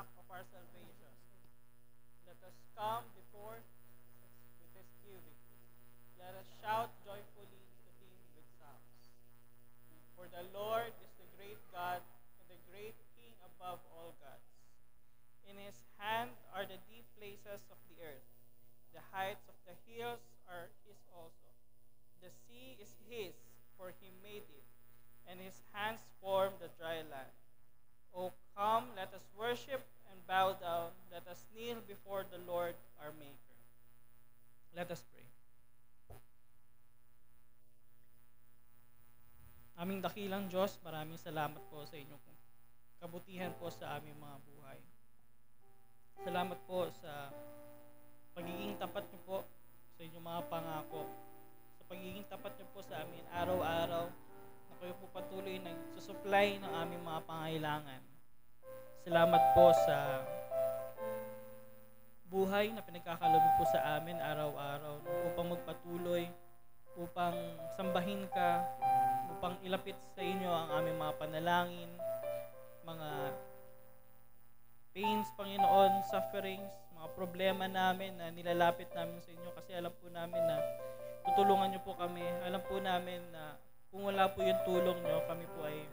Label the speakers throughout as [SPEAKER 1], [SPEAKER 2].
[SPEAKER 1] rock of our salvation. Let us come before with thanksgiving. Let us shout joyfully to him with psalms. For the Lord is the great God and the great King above all gods. In his hand are the deep places of the earth. The heights of the hills are his also. The sea is his, for he made it, and his hands formed the dry land. O come, let us worship and bow down. Let us kneel before the Lord our Maker. Let us pray. Aming dakilang Diyos, maraming salamat po sa inyong kabutihan po sa aming mga buhay. Salamat po sa pagiging tapat niyo po sa inyong mga pangako. Sa pagiging tapat niyo po sa amin araw-araw na kayo po patuloy nagsusupply ng aming mga pangailangan. Salamat po sa buhay na pinagkakaloob po sa amin araw-araw upang magpatuloy, upang sambahin ka, upang ilapit sa inyo ang aming mga panalangin, mga pains, Panginoon, sufferings, mga problema namin na nilalapit namin sa inyo kasi alam po namin na tutulungan niyo po kami. Alam po namin na kung wala po yung tulong niyo, kami po ay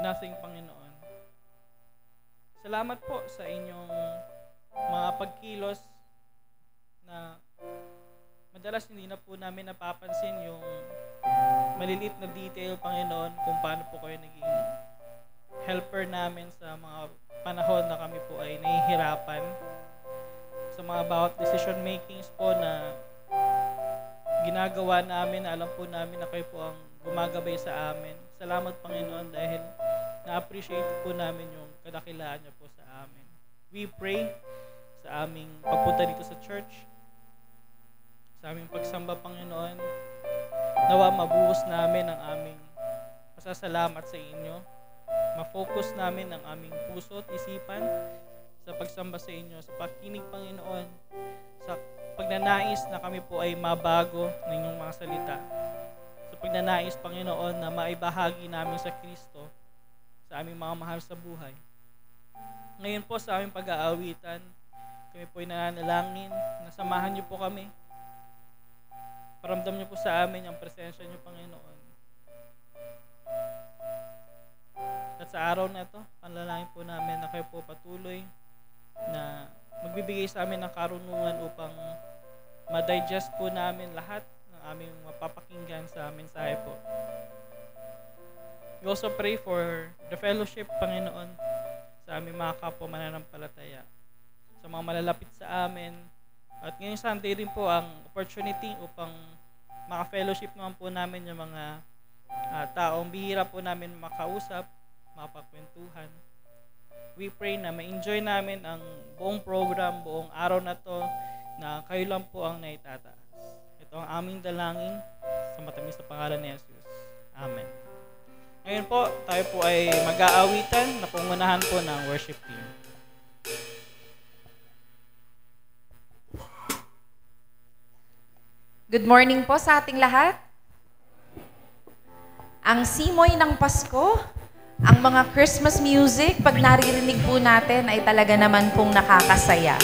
[SPEAKER 1] nothing, Panginoon. Salamat po sa inyong mga pagkilos na madalas hindi na po namin napapansin yung maliliit na detail, Panginoon, kung paano po kayo naging helper namin sa mga panahon na kami po ay nahihirapan. Sa mga bawat decision makings po na ginagawa namin, alam po namin na kayo po ang gumagabay sa amin. Salamat, Panginoon, dahil na-appreciate po namin yung kadakilaan niyo po sa amin. We pray sa aming pagpunta dito sa church, sa aming pagsamba, Panginoon, nawa mabuhos namin ang aming pasasalamat sa inyo. Ma-focus namin ang aming puso at isipan sa pagsamba sa inyo, sa pakinig, Panginoon, sa pagnanais na kami po ay mabago ng inyong mga salita. Sa pagnanais, Panginoon, na maibahagi namin sa Kristo sa aming mga mahal sa buhay. Ngayon po sa aming pag-aawitan, kami po ay nananalangin, nasamahan niyo po kami. Paramdam niyo po sa amin ang presensya niyo, Panginoon. At sa araw na ito, panalangin po namin na kayo po patuloy na magbibigay sa amin ng karunungan upang ma-digest po namin lahat ng aming mapapakinggan sa mensahe po. We also pray for the fellowship, Panginoon, sa aming mga kapwa mananampalataya, sa mga malalapit sa amin. At ngayong Sunday rin po ang opportunity upang maka-fellowship naman po namin yung mga taong bihira po namin makausap, mapakwentuhan. We pray na ma-enjoy namin ang buong program, buong araw na to, na kayo lang po ang naitataas. Ito ang aming dalangin sa matamis na pangalan ni Jesus. Amen. Ngayon po, tayo po ay mag-aawitan na pangunahan po ng worship team.
[SPEAKER 2] Good morning po sa ating lahat. Ang simoy ng Pasko, ang mga Christmas music, pag naririnig po natin ay talaga naman pong nakakasaya.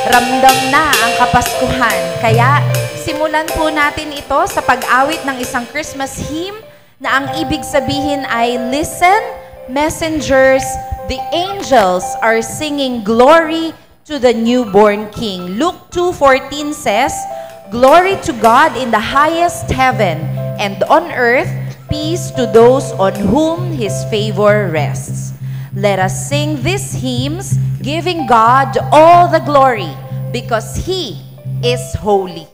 [SPEAKER 2] Ramdam na ang Kapaskuhan. Kaya simulan po natin ito sa pag-awit ng isang Christmas hymn na ang ibig sabihin ay, "Listen, messengers, the angels are singing glory to the newborn King." Luke 2:14 says, "Glory to God in the highest heaven, and on earth, peace to those on whom His favor rests." Let us sing these hymns, giving God all the glory, because He is holy.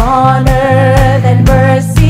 [SPEAKER 3] On earth and mercy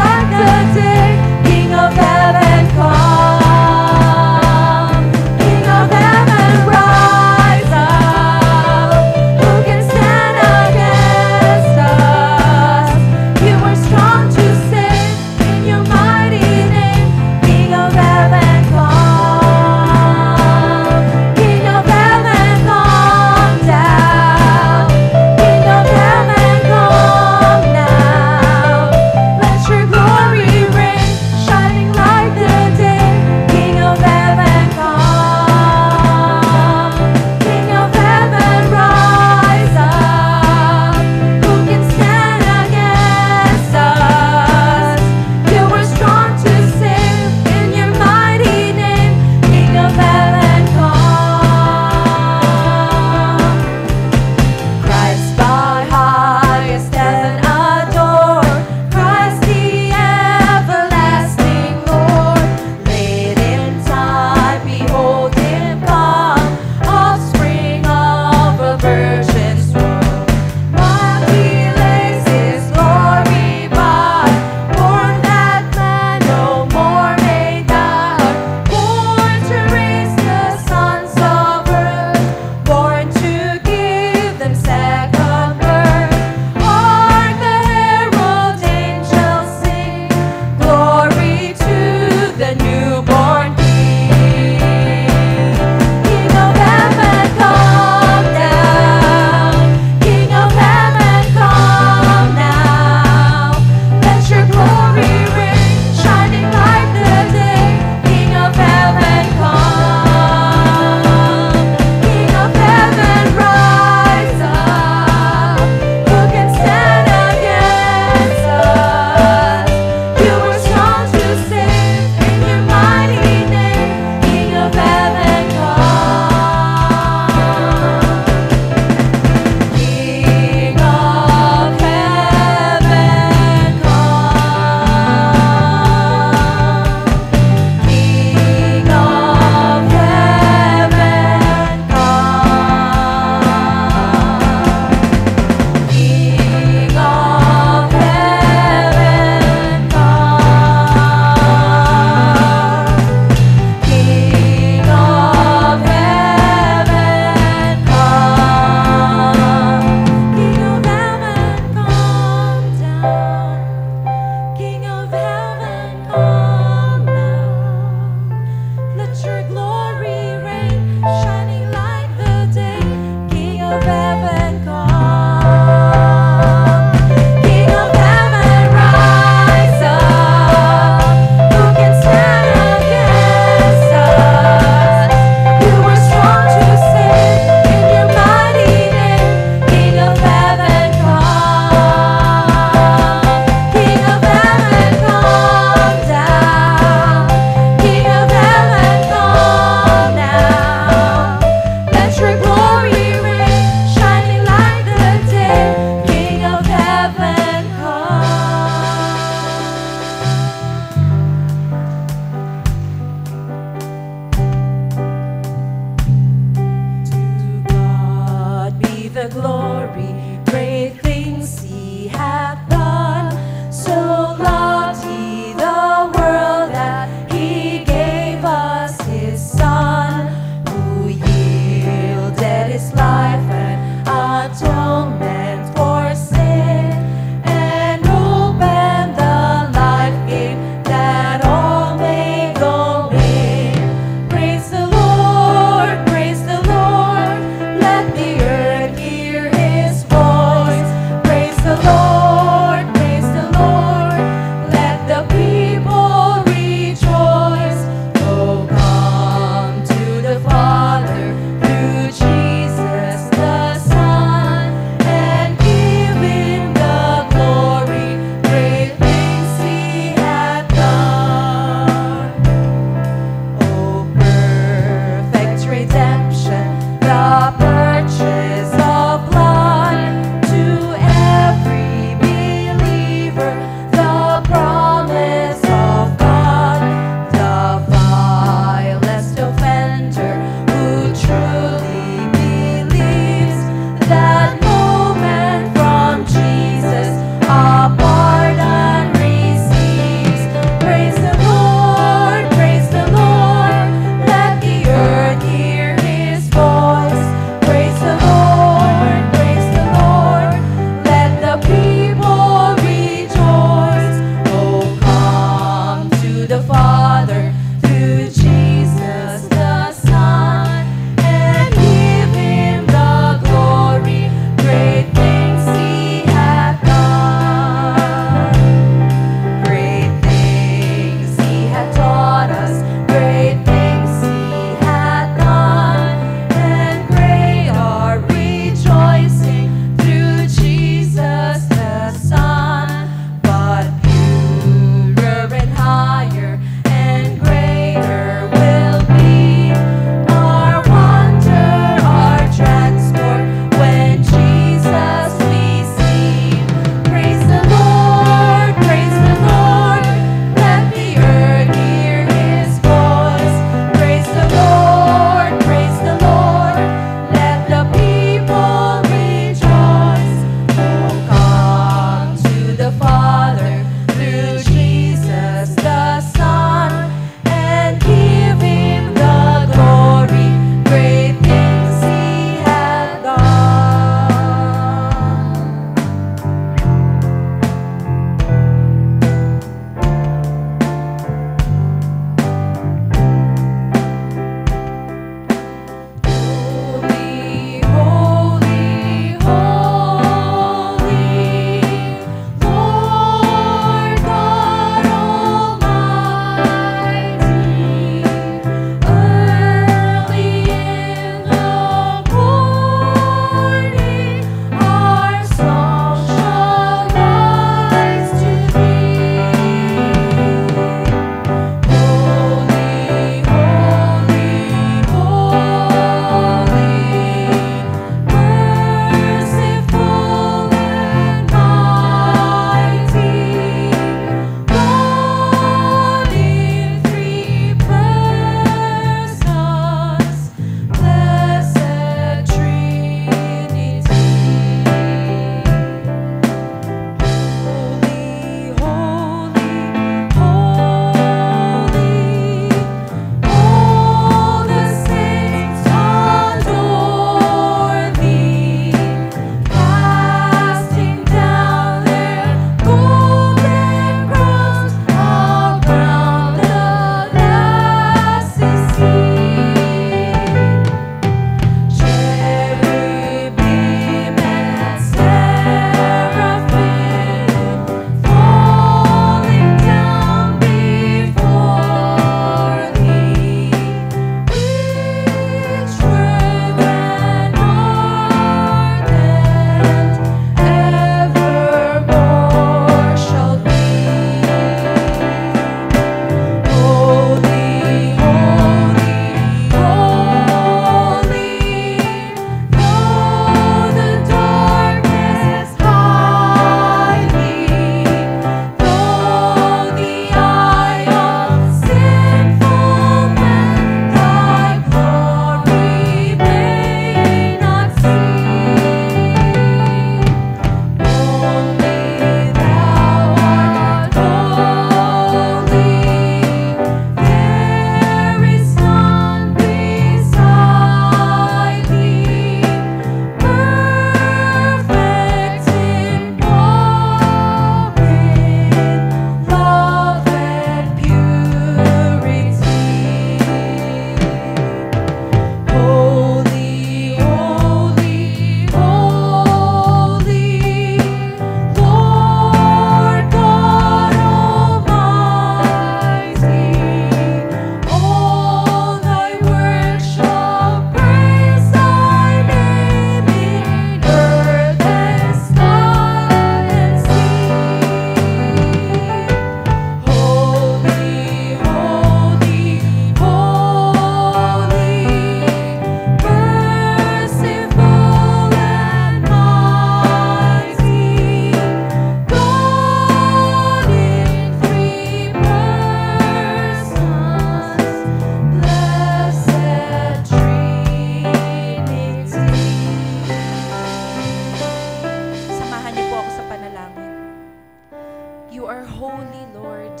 [SPEAKER 2] holy, Lord,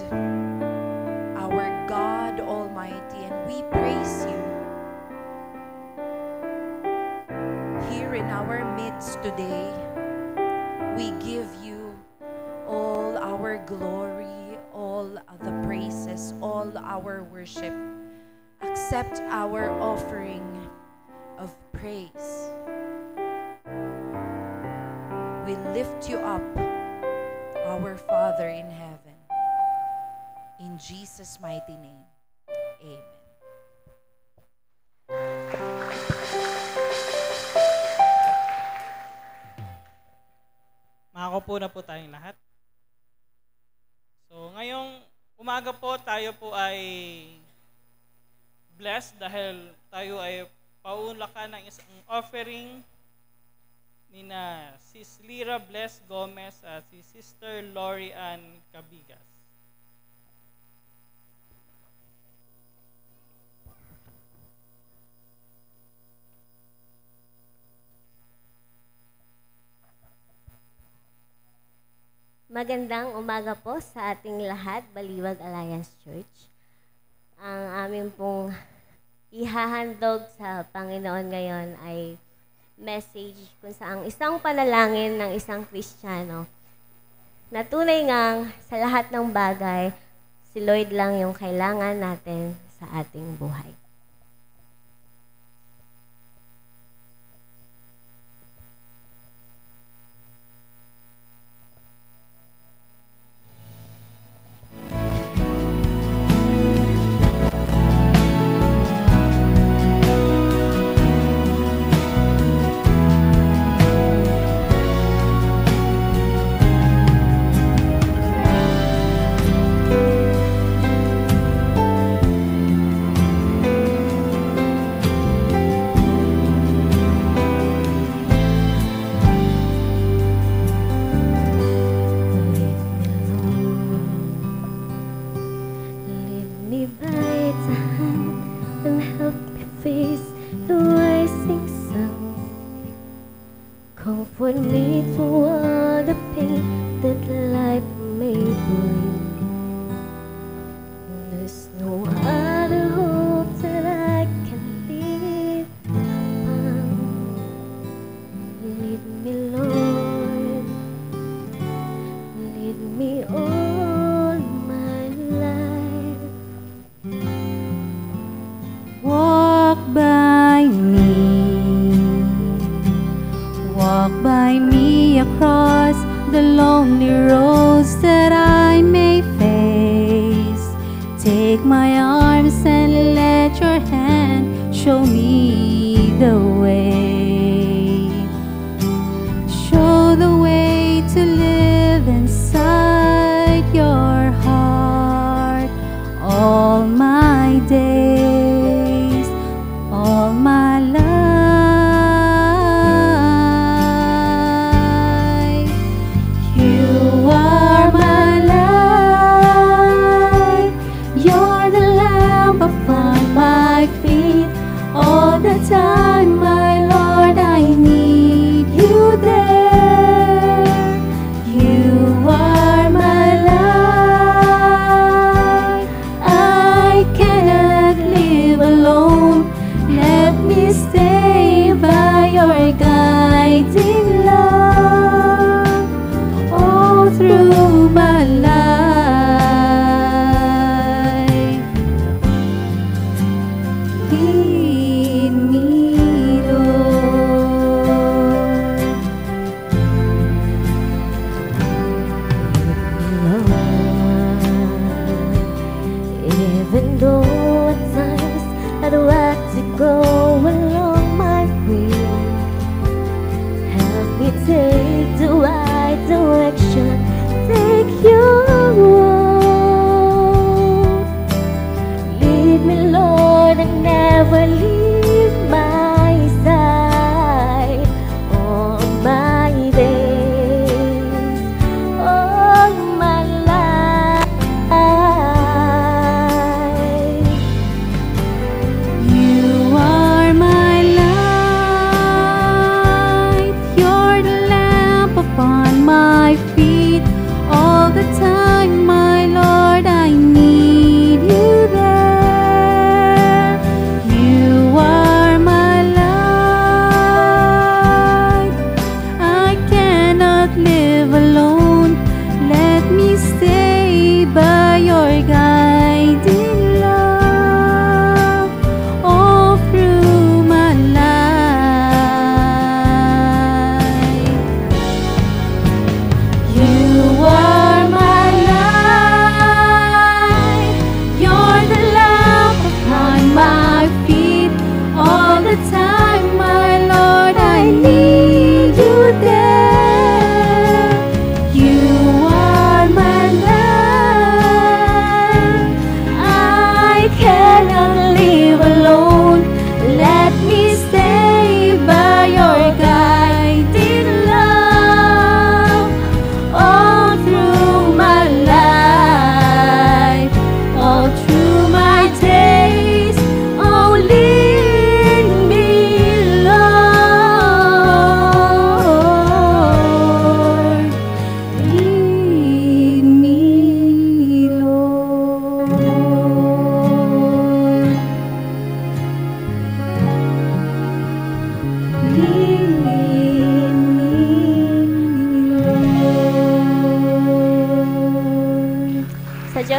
[SPEAKER 2] our God Almighty, and we praise you here in our midst today. We give you all our glory, all the praises, all our worship. Accept our offering of praise. We lift you up, our Father in heaven. In Jesus' mighty name, amen.
[SPEAKER 1] Makakaupo na po tayong lahat. So, ngayong umaga po, tayo po ay blessed dahil tayo ay paunlakan ng isang offering ni na Sis Lira Bless Gomez at si Sister Lori Ann Cabigas.
[SPEAKER 3] Magandang umaga po sa ating lahat, Baliwag Alliance Church. Ang amin pong ihahandog sa Panginoon ngayon ay message kung saan isang panalangin ng isang Kristiyano na tunay ngang sa lahat ng bagay, si Lord lang yung kailangan natin sa ating buhay. Comfort me through all the pain that life may bring. There's no other hope that I can live upon. Lead me, Lord, lead me all my life.
[SPEAKER 4] Walk by me. Walk by me across the lonely roads that I may face. Take my arms and let your hand show me the way. Show the way to live inside your heart all my days, all my life. All the time, my Lord, I need you there. You are my life. I cannot live alone. Let me stay by your guiding love all through my life. Lead me, Lord.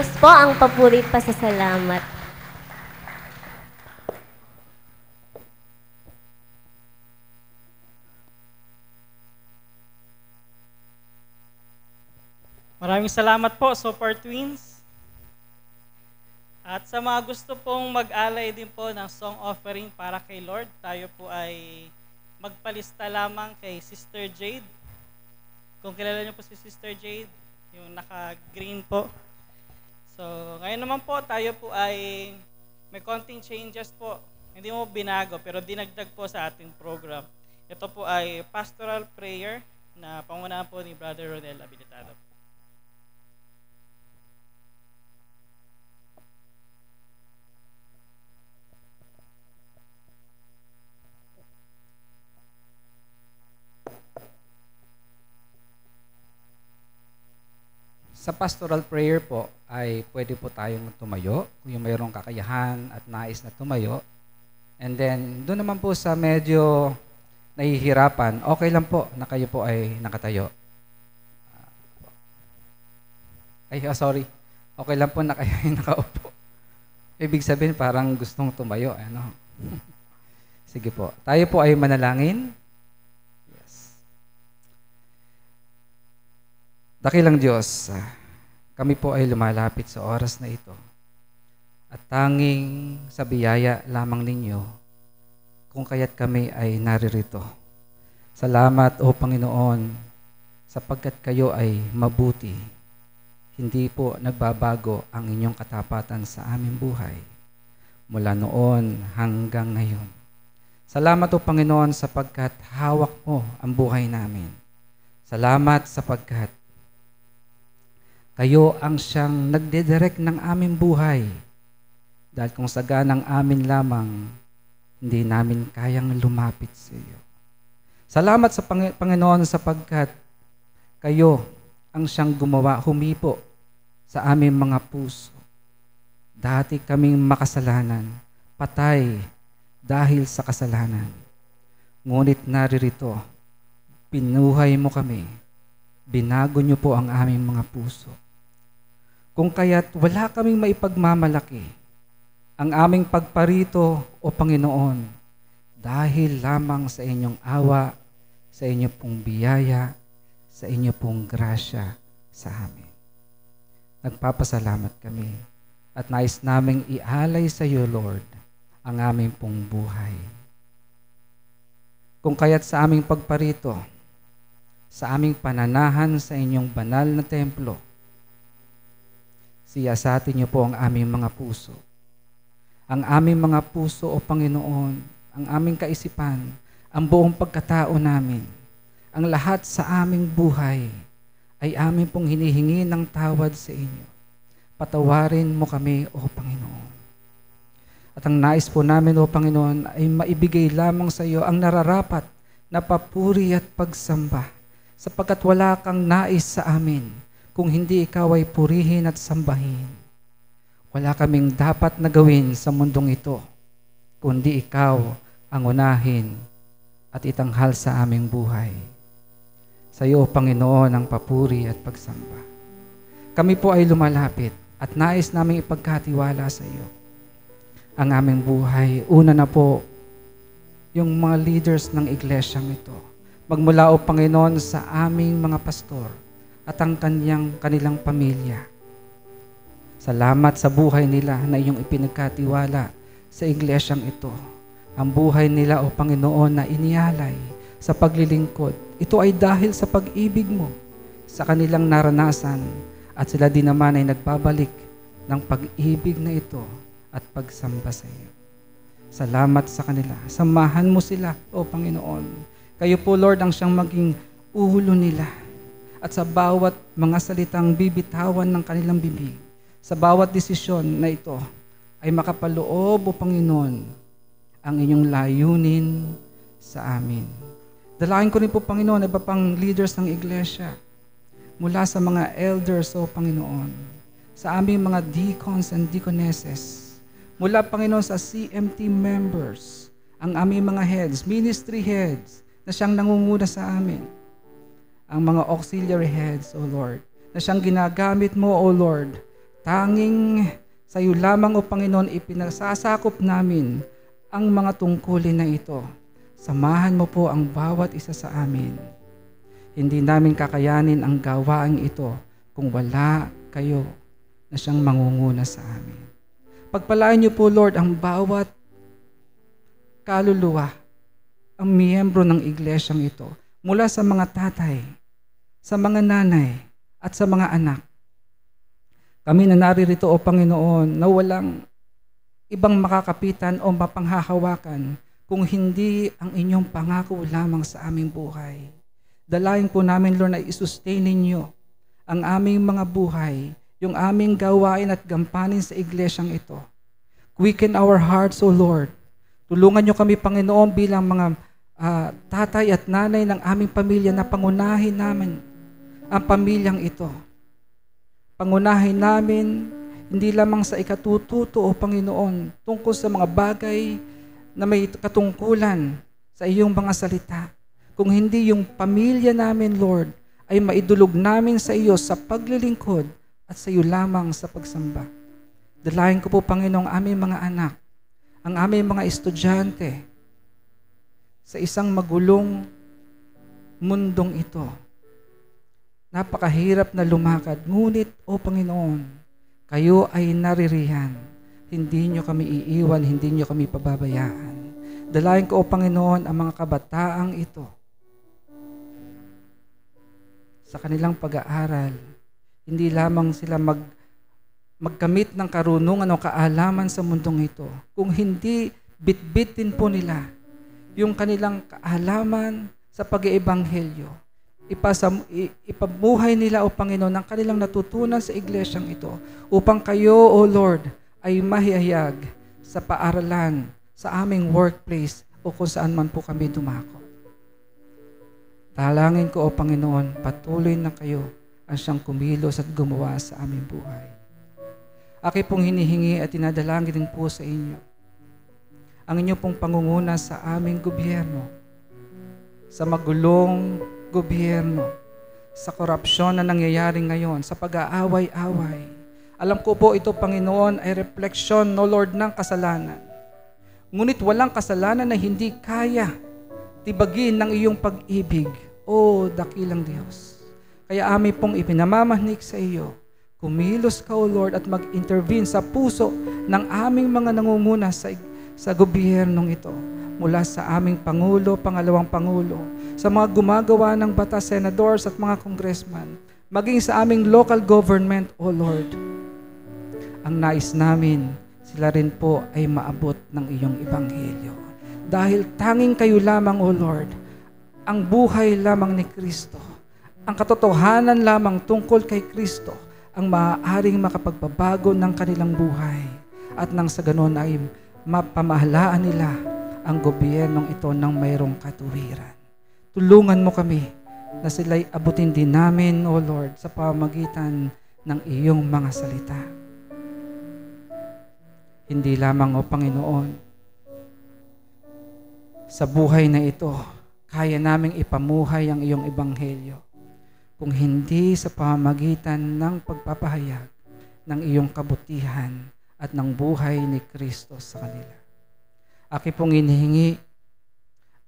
[SPEAKER 3] Diyos po ang papuri at pasasalamat.
[SPEAKER 1] Maraming salamat po, Super Twins. At sa mga gusto pong mag-alay din po ng song offering para kay Lord, tayo po ay magpalista lamang kay Sister Jade. Kung kilala niyo po si Sister Jade, yung naka-green po. So, ngayon naman po, tayo po ay may konting changes po. Hindi mo binago, pero dinagdag po sa ating program. Ito po ay pastoral prayer na pangunahan po ni Brother Rodel Abilitado.
[SPEAKER 5] Sa pastoral prayer po ay pwede po tayong tumayo kung yung mayroong kakayahan at nais na tumayo. And then doon naman po sa medyo nahihirapan, okay lang po na kayo po ay nakatayo. Sorry. Okay lang po na kayo ay nakaupo. Ibig sabihin parang gustong tumayo. Ano? Sige po. Tayo po ay manalangin. Dakilang Diyos, kami po ay lumalapit sa oras na ito at tanging sa biyaya lamang ninyo kung kaya't kami ay naririto. Salamat o Panginoon sapagkat kayo ay mabuti. Hindi po nagbabago ang inyong katapatan sa aming buhay mula noon hanggang ngayon. Salamat o Panginoon sapagkat hawak mo ang buhay namin. Salamat sapagkat kayo ang siyang nagdedirect ng aming buhay. Dahil kung saganang amin lamang, hindi namin kayang lumapit sa iyo. Salamat sa Panginoon sapagkat kayo ang siyang gumawa, humipo sa aming mga puso. Dati kaming makasalanan, patay dahil sa kasalanan. Ngunit naririto, pinuhay mo kami, binago niyo po ang aming mga puso. Kung kaya't wala kaming maipagmamalaki ang aming pagparito o Panginoon dahil lamang sa inyong awa, sa inyo pong biyaya, sa inyo pong grasya sa amin. Nagpapasalamat kami at nais naming ialay sa iyo, Lord, ang aming pong buhay. Kung kaya't sa aming pagparito, sa aming pananahan sa inyong banal na templo, siyasatin niyo po ang aming mga puso. Ang aming mga puso, o Panginoon, ang aming kaisipan, ang buong pagkatao namin, ang lahat sa aming buhay, ay amin pong hinihingi ng tawad sa inyo. Patawarin mo kami, o Panginoon. At ang nais po namin, o Panginoon, ay maibigay lamang sa iyo ang nararapat na papuri at pagsamba, sapagkat wala kang nais sa amin kung hindi ikaw ay purihin at sambahin. Wala kaming dapat na gawin sa mundong ito, kundi ikaw ang unahin at itanghal sa aming buhay. Sa iyo, Panginoon, ang papuri at pagsamba. Kami po ay lumalapit at nais naming ipagkatiwala sa iyo ang aming buhay. Una na po, yung mga leaders ng iglesyang ito. Magmula, o Panginoon, sa aming mga pastor at ang kanilang pamilya. Salamat sa buhay nila na iyong ipinagkatiwala sa iglesyang ito. Ang buhay nila, o Panginoon, na inialay sa paglilingkod. Ito ay dahil sa pag-ibig mo sa kanilang naranasan at sila din naman ay nagbabalik ng pag-ibig na ito at pagsamba sa iyo. Salamat sa kanila. Samahan mo sila, o Panginoon. Kayo po, Lord, ang siyang maging ulo nila. At sa bawat mga salitang bibitawan ng kanilang bibig, sa bawat desisyon na ito, ay makapaloob, o Panginoon, ang inyong layunin sa amin. Dalangin ko rin po, Panginoon, iba pang leaders ng iglesia, mula sa mga elders, o Panginoon, sa aming mga deacons and deaconesses, mula, Panginoon, sa CMT members, ang aming mga heads, ministry heads, na siyang nangunguna sa amin, ang mga auxiliary heads, O Lord, na siyang ginagamit mo, O Lord, tanging sa iyo lamang, O Panginoon, ipinasasakop namin ang mga tungkulin na ito. Samahan mo po ang bawat isa sa amin. Hindi namin kakayanin ang gawaang ito kung wala kayo na siyang mangunguna sa amin. Pagpalain niyo po, Lord, ang bawat kaluluwa, ang miyembro ng iglesyang ito, mula sa mga tatay, sa mga nanay, at sa mga anak. Kami na naririto, O Panginoon, na walang ibang makakapitan o mapanghahawakan kung hindi ang inyong pangako lamang sa aming buhay. Dalayan po namin, Lord, na isustain ninyo ang aming mga buhay, yung aming gawain at gampanin sa iglesyang ito. Quicken our hearts, O Lord. Tulungan nyo kami, Panginoon, bilang mga tatay at nanay ng aming pamilya na pangunahin namin ang pamilyang ito. Pangunahin namin hindi lamang sa ikatututo, O Panginoon, tungkol sa mga bagay na may katungkulan sa iyong mga salita. Kung hindi yung pamilya namin, Lord, ay maidulog namin sa iyo sa paglilingkod at sa iyo lamang sa pagsamba. Dalayan ko po, Panginoong, aming mga anak, ang aming mga estudyante sa isang magulong mundong ito. Napakahirap na lumakad, ngunit, O Panginoon, kayo ay naririyan. Hindi nyo kami iiwan, hindi nyo kami pababayaan. Dalayan ko, O Panginoon, ang mga kabataang ito sa kanilang pag-aaral. Hindi lamang sila magkamit ng karunungan o kaalaman sa mundong ito. Kung hindi, bitbitin po nila yung kanilang kaalaman sa pag-iebanghelyo. Ipabuhay nila, O Panginoon, ang kanilang natutunan sa iglesyang ito upang kayo, O Lord, ay mahihayag sa paaralan, sa aming workplace o kung saan man po kami dumako. Dalangin ko, O Panginoon, patuloy na kayo ang siyang kumilos at gumawa sa aming buhay. Aki pong hinihingi at tinadalangin din po sa inyo ang inyo pong pangunguna sa aming gobyerno, sa magulong gobyerno, sa korupsyon na nangyayari ngayon, sa pag-aaway-away. Alam ko po ito, Panginoon, ay refleksyon, no Lord, ng kasalanan. Ngunit walang kasalanan na hindi kaya tibagin ng iyong pag-ibig, O dakilang Diyos. Kaya amin pong ipinamamahnik sa iyo, kumilos ka, O Lord, at mag-intervene sa puso ng aming mga nangunguna sa gobyernong ito, mula sa aming Pangulo, Pangalawang Pangulo, sa mga gumagawa ng batas, senadors at mga congressman, maging sa aming local government, O Lord. Ang nais namin, sila rin po ay maabot ng iyong ebanghelyo. Dahil tanging kayo lamang, O Lord, ang buhay lamang ni Kristo, ang katotohanan lamang tungkol kay Kristo, ang maaaring makapagbabago ng kanilang buhay. At nang sa ganon ay mapamahalaan nila ang gobyernong ito ng mayroong katuwiran. Tulungan mo kami na sila'y abutin din namin, O Lord, sa pamamagitan ng iyong mga salita. Hindi lamang, O Panginoon, sa buhay na ito, kaya naming ipamuhay ang iyong ebanghelyo kung hindi sa pamamagitan ng pagpapahayag ng iyong kabutihan at ng buhay ni Kristo sa kanila. Aki pong hinihingi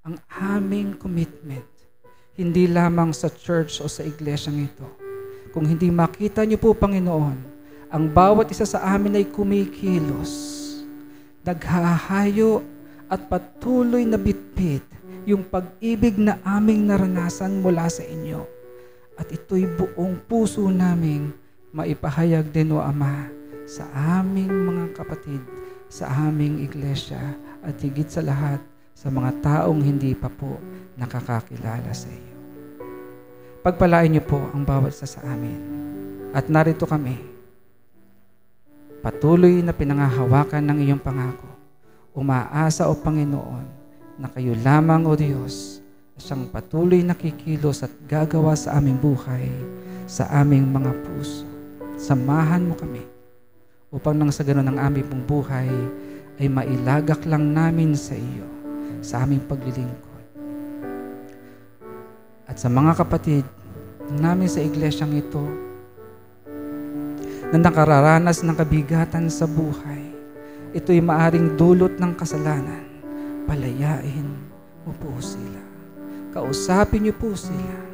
[SPEAKER 5] ang aming commitment, hindi lamang sa church o sa iglesyang ito. Kung hindi makita niyo po, Panginoon, ang bawat isa sa amin ay kumikilos, naghahayo at patuloy na bitbit yung pag-ibig na aming naranasan mula sa inyo. At ito'y buong puso naming maipahayag din, O Ama, sa aming mga kapatid, sa aming iglesia, at higit sa lahat, sa mga taong hindi pa po nakakakilala sa iyo. Pagpalain niyo po ang bawat isa sa amin. At narito kami, patuloy na pinangahawakan ng iyong pangako. Umaasa, O Panginoon, na kayo lamang, O Diyos, siyang patuloy na kikilos at gagawa sa aming buhay, sa aming mga puso. Samahan mo kami upang nang sa ganon ang aming pong buhay ay mailagak lang namin sa iyo, sa aming paglilingkod. At sa mga kapatid namin sa iglesyang ito, na nakararanas ng kabigatan sa buhay. Ito'y maaring dulot ng kasalanan. Palayain mo po sila. Kausapin niyo po sila.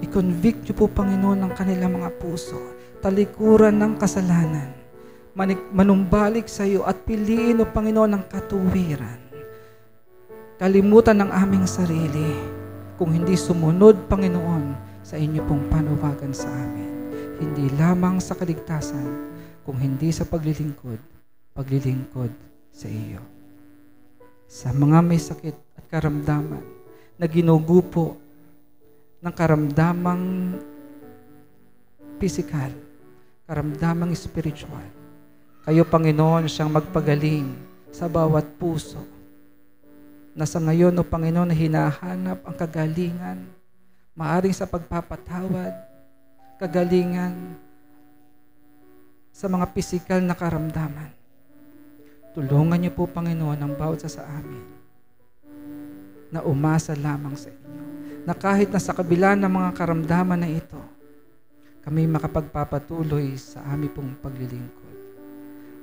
[SPEAKER 5] I-convict niyo po, Panginoon, ng kanilang mga puso. Talikuran ng kasalanan. Manumbalik sa iyo at piliin, O Panginoon, ang katuwiran. Kalimutan ng aming sarili kung hindi sumunod, Panginoon, sa inyo pong panuwagan sa amin. Hindi lamang sa kaligtasan, kung hindi sa paglilingkod sa iyo. Sa mga may sakit at karamdaman na ginugupo ng karamdamang pisikal, karamdamang spiritual, kayo, Panginoon, siyang magpagaling sa bawat puso na sa ngayon, O Panginoon, na hinahanap ang kagalingan, maaring sa pagpapatawad, kagalingan sa mga pisikal na karamdaman. Tulungan niyo po, Panginoon, ang bawat sa amin na umasa lamang sa inyo, na kahit na sa kabila ng mga karamdaman na ito, kami makapagpapatuloy sa aming pong paglilingkod.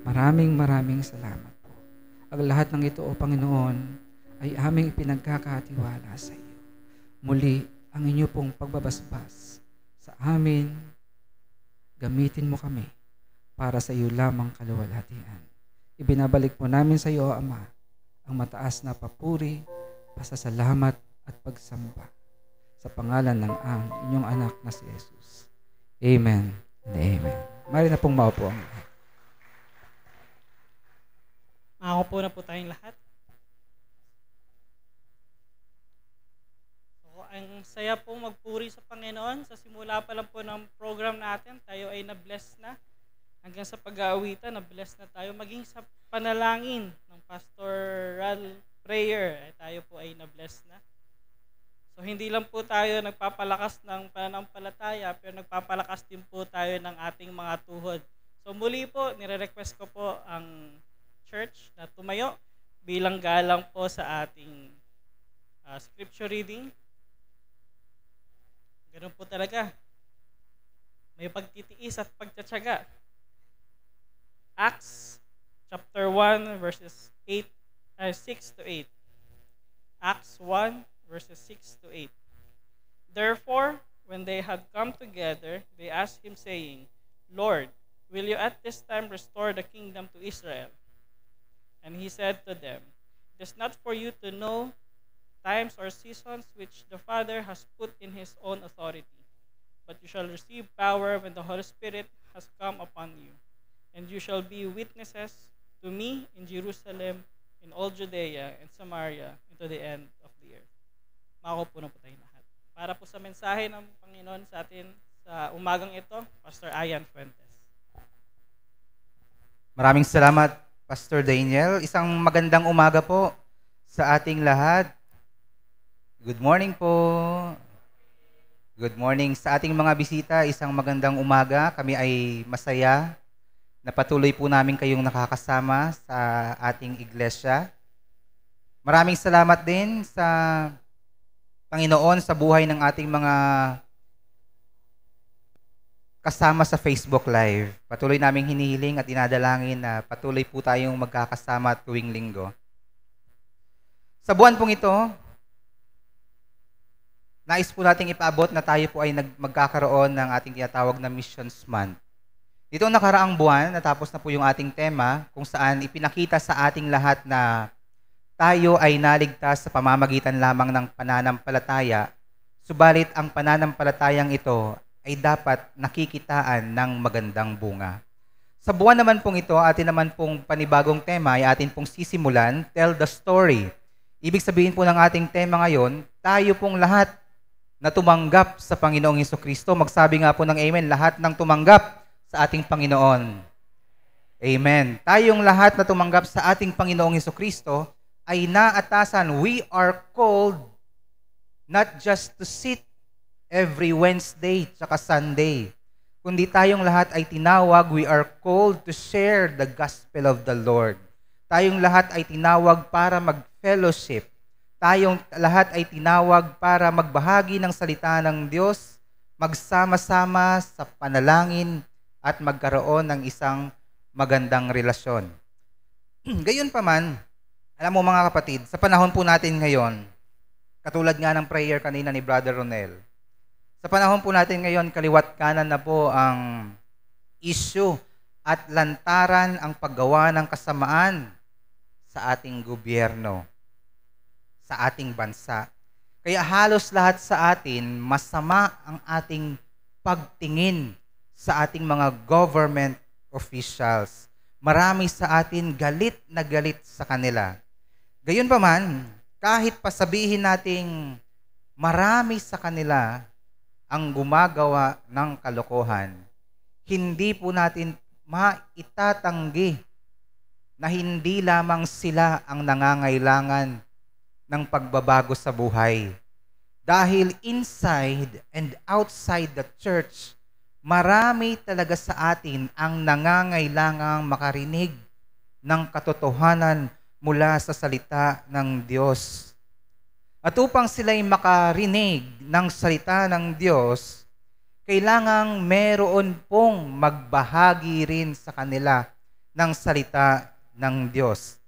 [SPEAKER 5] Maraming salamat po. Ang lahat ng ito, O Panginoon, ay aming ipinagkakatiwala sa iyo. Muli, ang inyo pong pagbabasbas sa amin, gamitin mo kami para sa iyo lamang kaluwalhatian. Ibinabalik po namin sa iyo, O Ama, ang mataas na papuri, pasasalamat at pagsamba sa pangalan ng inyong anak na si Jesus. Amen and amen. Mari na pong maupo ang lahat.
[SPEAKER 1] Makaupo na po tayong lahat. Ang saya pong magpuri sa Panginoon. Sa simula pa lang po ng program natin, tayo ay na-bless na. Hanggang sa pag-aawitan, na-bless na tayo. Maging sa panalangin ng pastoral prayer, tayo po ay na-bless na. So hindi lang po tayo nagpapalakas ng pananampalataya, pero nagpapalakas din po tayo ng ating mga tuhod. So muli po, nire-request ko po ang church na tumayo bilang galang po sa ating scripture reading. Ganun po talaga. May pagtitiis at pagtsatsaga. Acts chapter 1 verses 6 to 8. Acts 1 verses 6 to 8. Therefore, when they had come together, they asked him, saying, Lord, will you at this time restore the kingdom to Israel? And he said to them, It is not for you to know times or seasons which the Father has put in his own authority. But you shall receive power when the Holy Spirit has come upon you. And you shall be witnesses to me in Jerusalem, in all Judea and Samaria, and to the end of the earth. Makaupo na po tayong lahat. Para po sa mensahe ng Panginoon sa atin sa umagang ito, Pastor Ian Fuentes.
[SPEAKER 6] Maraming salamat, Pastor Daniel. Isang magandang umaga po sa ating lahat. Good morning po. Good morning sa ating mga bisita. Isang magandang umaga. Kami ay masaya na patuloy po namin kayong nakakasama sa ating iglesia. Maraming salamat din sa Panginoon sa buhay ng ating mga kasama sa Facebook Live. Patuloy naming hinihiling at inadalangin na patuloy po tayong magkakasama tuwing linggo. Sa buwan pong ito, nais po nating ipaabot na tayo po ay magkakaroon ng ating tinatawag na Missions Month. Dito nakaraang buwan, natapos na po yung ating tema kung saan ipinakita sa ating lahat na tayo ay naligtas sa pamamagitan lamang ng pananampalataya, subalit ang pananampalatayang ito ay dapat nakikitaan ng magandang bunga. Sa buwan naman pong ito, atin naman pong panibagong tema ay atin pong sisimulan, Tell the Story. Ibig sabihin po ng ating tema ngayon, tayo pong lahat na tumanggap sa Panginoong Hesukristo. Magsabi nga po ng amen, lahat ng tumanggap sa ating Panginoon. Amen. Tayong lahat na tumanggap sa ating Panginoong Hesukristo ay naatasan, we are called not just to sit every Wednesday tsaka Sunday, kundi tayong lahat ay tinawag, we are called to share the gospel of the Lord. Tayong lahat ay tinawag para mag-fellowship. Tayong lahat ay tinawag para magbahagi ng salita ng Diyos, magsama-sama sa panalangin at magkaroon ng isang magandang relasyon. Gayunpaman, alam mo mga kapatid, sa panahon po natin ngayon, katulad nga ng prayer kanina ni Brother Ronel, sa panahon po natin ngayon, kaliwat kanan na po ang issue at lantaran ang paggawa ng kasamaan sa ating gobyerno, sa ating bansa. Kaya halos lahat sa atin, masama ang ating pagtingin sa ating mga government officials. Marami sa atin galit na galit sa kanila. Gayunpaman, kahit pasabihin nating marami sa kanila ang gumagawa ng kalokohan, hindi po natin maitatanggi na hindi lamang sila ang nangangailangan ng pagbabago sa buhay. Dahil inside and outside the church, marami talaga sa atin ang nangangailangang makarinig ng katotohanan mula sa salita ng Diyos. At upang sila'y makarinig ng salita ng Diyos, kailangang meron pong magbahagi rin sa kanila ng salita ng Diyos.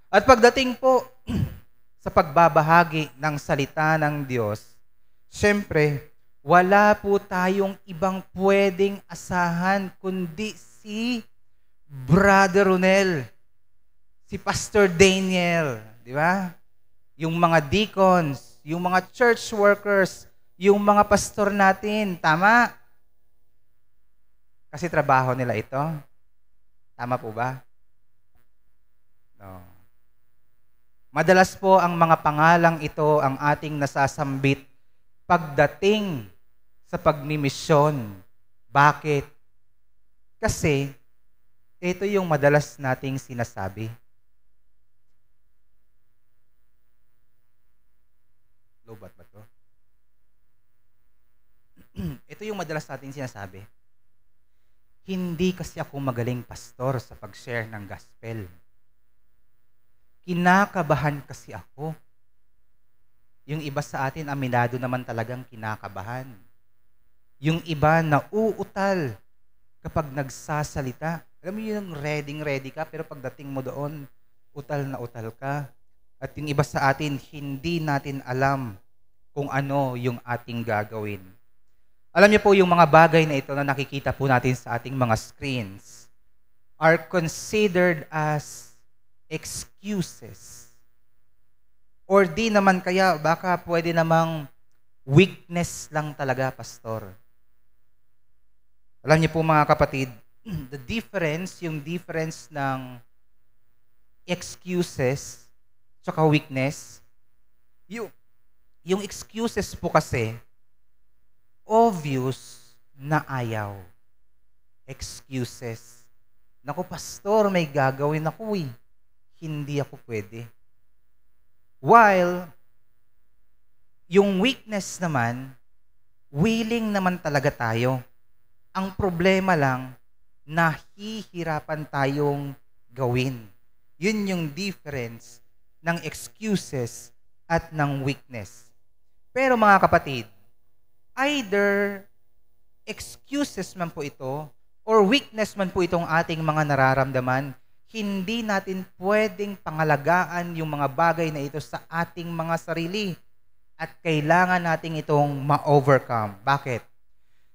[SPEAKER 6] At pagdating po sa pagbabahagi ng salita ng Diyos, syempre, wala po tayong ibang pwedeng asahan kundi si Brother Ronel, si Pastor Daniel, di ba? Yung mga deacons, yung mga church workers, yung mga pastor natin, tama? Kasi trabaho nila ito. Tama po ba? No. Madalas po ang mga pangalang ito ang ating nasasambit pagdating sa pagmimisyon. Bakit? Kasi ito yung madalas nating sinasabi. Lobat ba to? Ito yung madalas nating sinasabi. Hindi kasi ako magaling pastor sa pag-share ng gospel. Kinakabahan kasi ako. Yung iba sa atin, aminado naman talagang kinakabahan. Yung iba nauutal kapag nagsasalita. Alam mo yung ready ka, pero pagdating mo doon, utal na utal ka. At yung iba sa atin, hindi natin alam kung ano yung ating gagawin. Alam niyo po, yung mga bagay na ito na nakikita po natin sa ating mga screens are considered as excuses. Or di naman kaya, baka pwede namang weakness lang talaga, pastor. Alam niyo po mga kapatid, yung difference ng excuses tsaka weakness, yung excuses po kasi, obvious na ayaw. Excuses. Naku, pastor, may gagawin ako eh. Hindi ako pwede. While, yung weakness naman, willing naman talaga tayo. Ang problema lang, nahihirapan tayong gawin. Yun yung difference ng excuses at ng weakness. Pero mga kapatid, either excuses man po ito or weakness man po itong ating mga nararamdaman, hindi natin pwedeng pangalagaan yung mga bagay na ito sa ating mga sarili at kailangan nating itong ma-overcome. Bakit?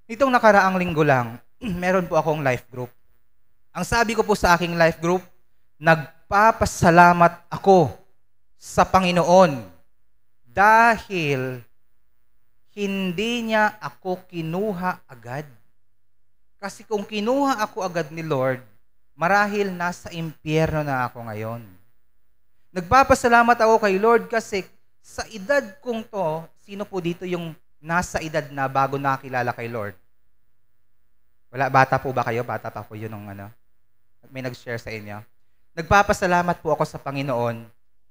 [SPEAKER 6] Nitong nakaraang linggo lang, meron po akong life group. Ang sabi ko po sa aking life group, nagpapasalamat ako sa Panginoon dahil hindi niya ako kinuha agad. Kasi kung kinuha ako agad ni Lord, marahil nasa impyerno na ako ngayon. Nagpapasalamat ako kay Lord kasi sa edad kong to, sino po dito yung nasa edad na bago nakilala kay Lord? Wala, bata po ba kayo? Bata pa po yun ng may nag-share sa inyo. Nagpapasalamat po ako sa Panginoon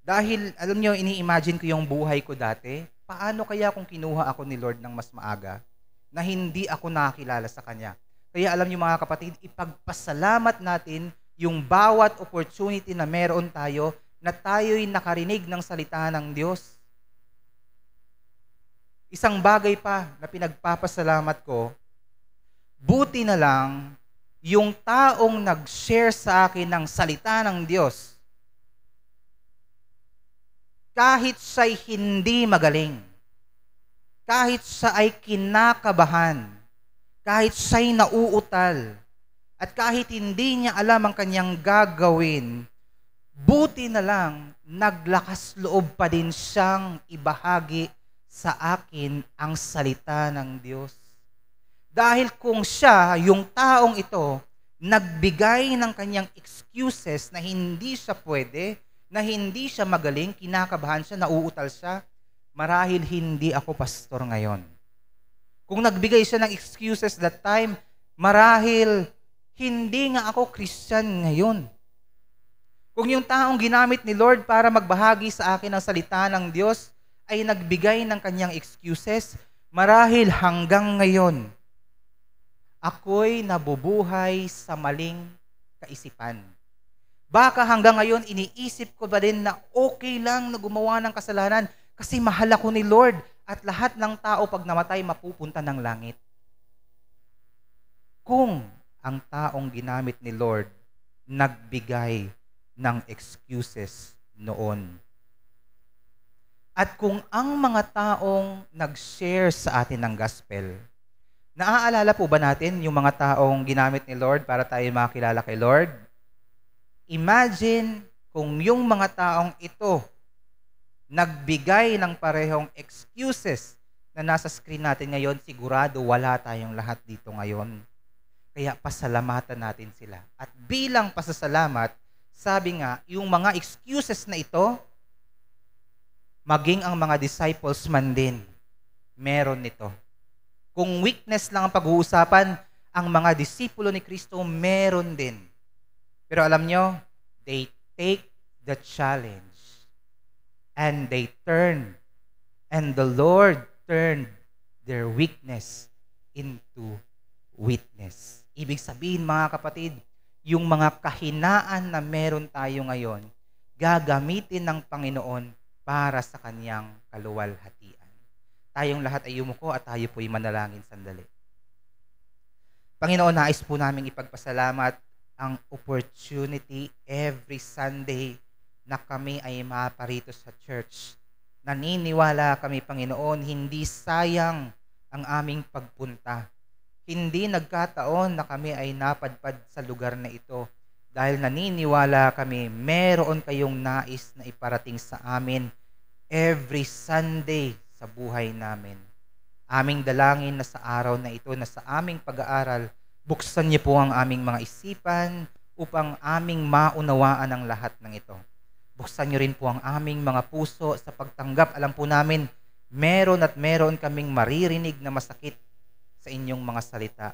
[SPEAKER 6] dahil, alam nyo, ini-imagine ko yung buhay ko dati. Paano kaya kung kinuha ako ni Lord ng mas maaga na hindi ako nakakilala sa Kanya? Kaya alam niyo mga kapatid, ipagpasalamat natin yung bawat opportunity na meron tayo na tayo'y nakarinig ng salita ng Diyos. Isang bagay pa na pinagpapasalamat ko, buti na lang yung taong nag-share sa akin ng salita ng Diyos, kahit siya'y hindi magaling, kahit siya ay kinakabahan, kahit siya'y nauutal, at kahit hindi niya alam ang kanyang gagawin, buti na lang, naglakas loob pa din siyang ibahagi sa akin ang salita ng Diyos. Dahil kung siya, yung taong ito, nagbigay ng kanyang excuses na hindi siya pwede, na hindi siya magaling, kinakabahan siya, nauutal siya, marahil hindi ako pastor ngayon. Kung nagbigay siya ng excuses that time, marahil hindi nga ako Christian ngayon. Kung yung taong ginamit ni Lord para magbahagi sa akin ng salita ng Diyos ay nagbigay ng kanyang excuses, marahil hanggang ngayon, ako'y nabubuhay sa maling kaisipan. Baka hanggang ngayon, iniisip ko ba din na okay lang na gumawa ng kasalanan kasi mahal ako ni Lord at lahat ng tao pag namatay mapupunta ng langit. Kung ang taong ginamit ni Lord nagbigay ng excuses noon. At kung ang mga taong nag-share sa atin ng gospel, naaalala po ba natin yung mga taong ginamit ni Lord para tayo makilala kay Lord? Imagine kung yung mga taong ito nagbigay ng parehong excuses na nasa screen natin ngayon, sigurado wala tayong lahat dito ngayon. Kaya pasalamatan natin sila. At bilang pasasalamat, sabi nga, yung mga excuses na ito, maging ang mga disciples man din, meron nito. Kung weakness lang ang pag-uusapan, ang mga disipulo ni Kristo meron din. Pero alam nyo, they take the challenge and they turn, and the Lord turned their weakness into witness. Ibig sabihin, mga kapatid, yung mga kahinaan na meron tayo ngayon, gagamitin ng Panginoon para sa kanyang kaluwalhatian. Tayong lahat ay yumuko at tayo po'y manalangin sandali. Panginoon, nais po namin ipagpasalamat ang opportunity every Sunday na kami ay maparito sa church. Naniniwala kami, Panginoon, hindi sayang ang aming pagpunta. Hindi nagkataon na kami ay napadpad sa lugar na ito dahil naniniwala kami meron kayong nais na iparating sa amin every Sunday sa buhay namin. Aming dalangin na sa araw na ito, na sa aming pag-aaral, buksan niyo po ang aming mga isipan upang aming maunawaan ang lahat ng ito. Buksan niyo rin po ang aming mga puso sa pagtanggap. Alam po namin, meron at meron kaming maririnig na masakit sa inyong mga salita.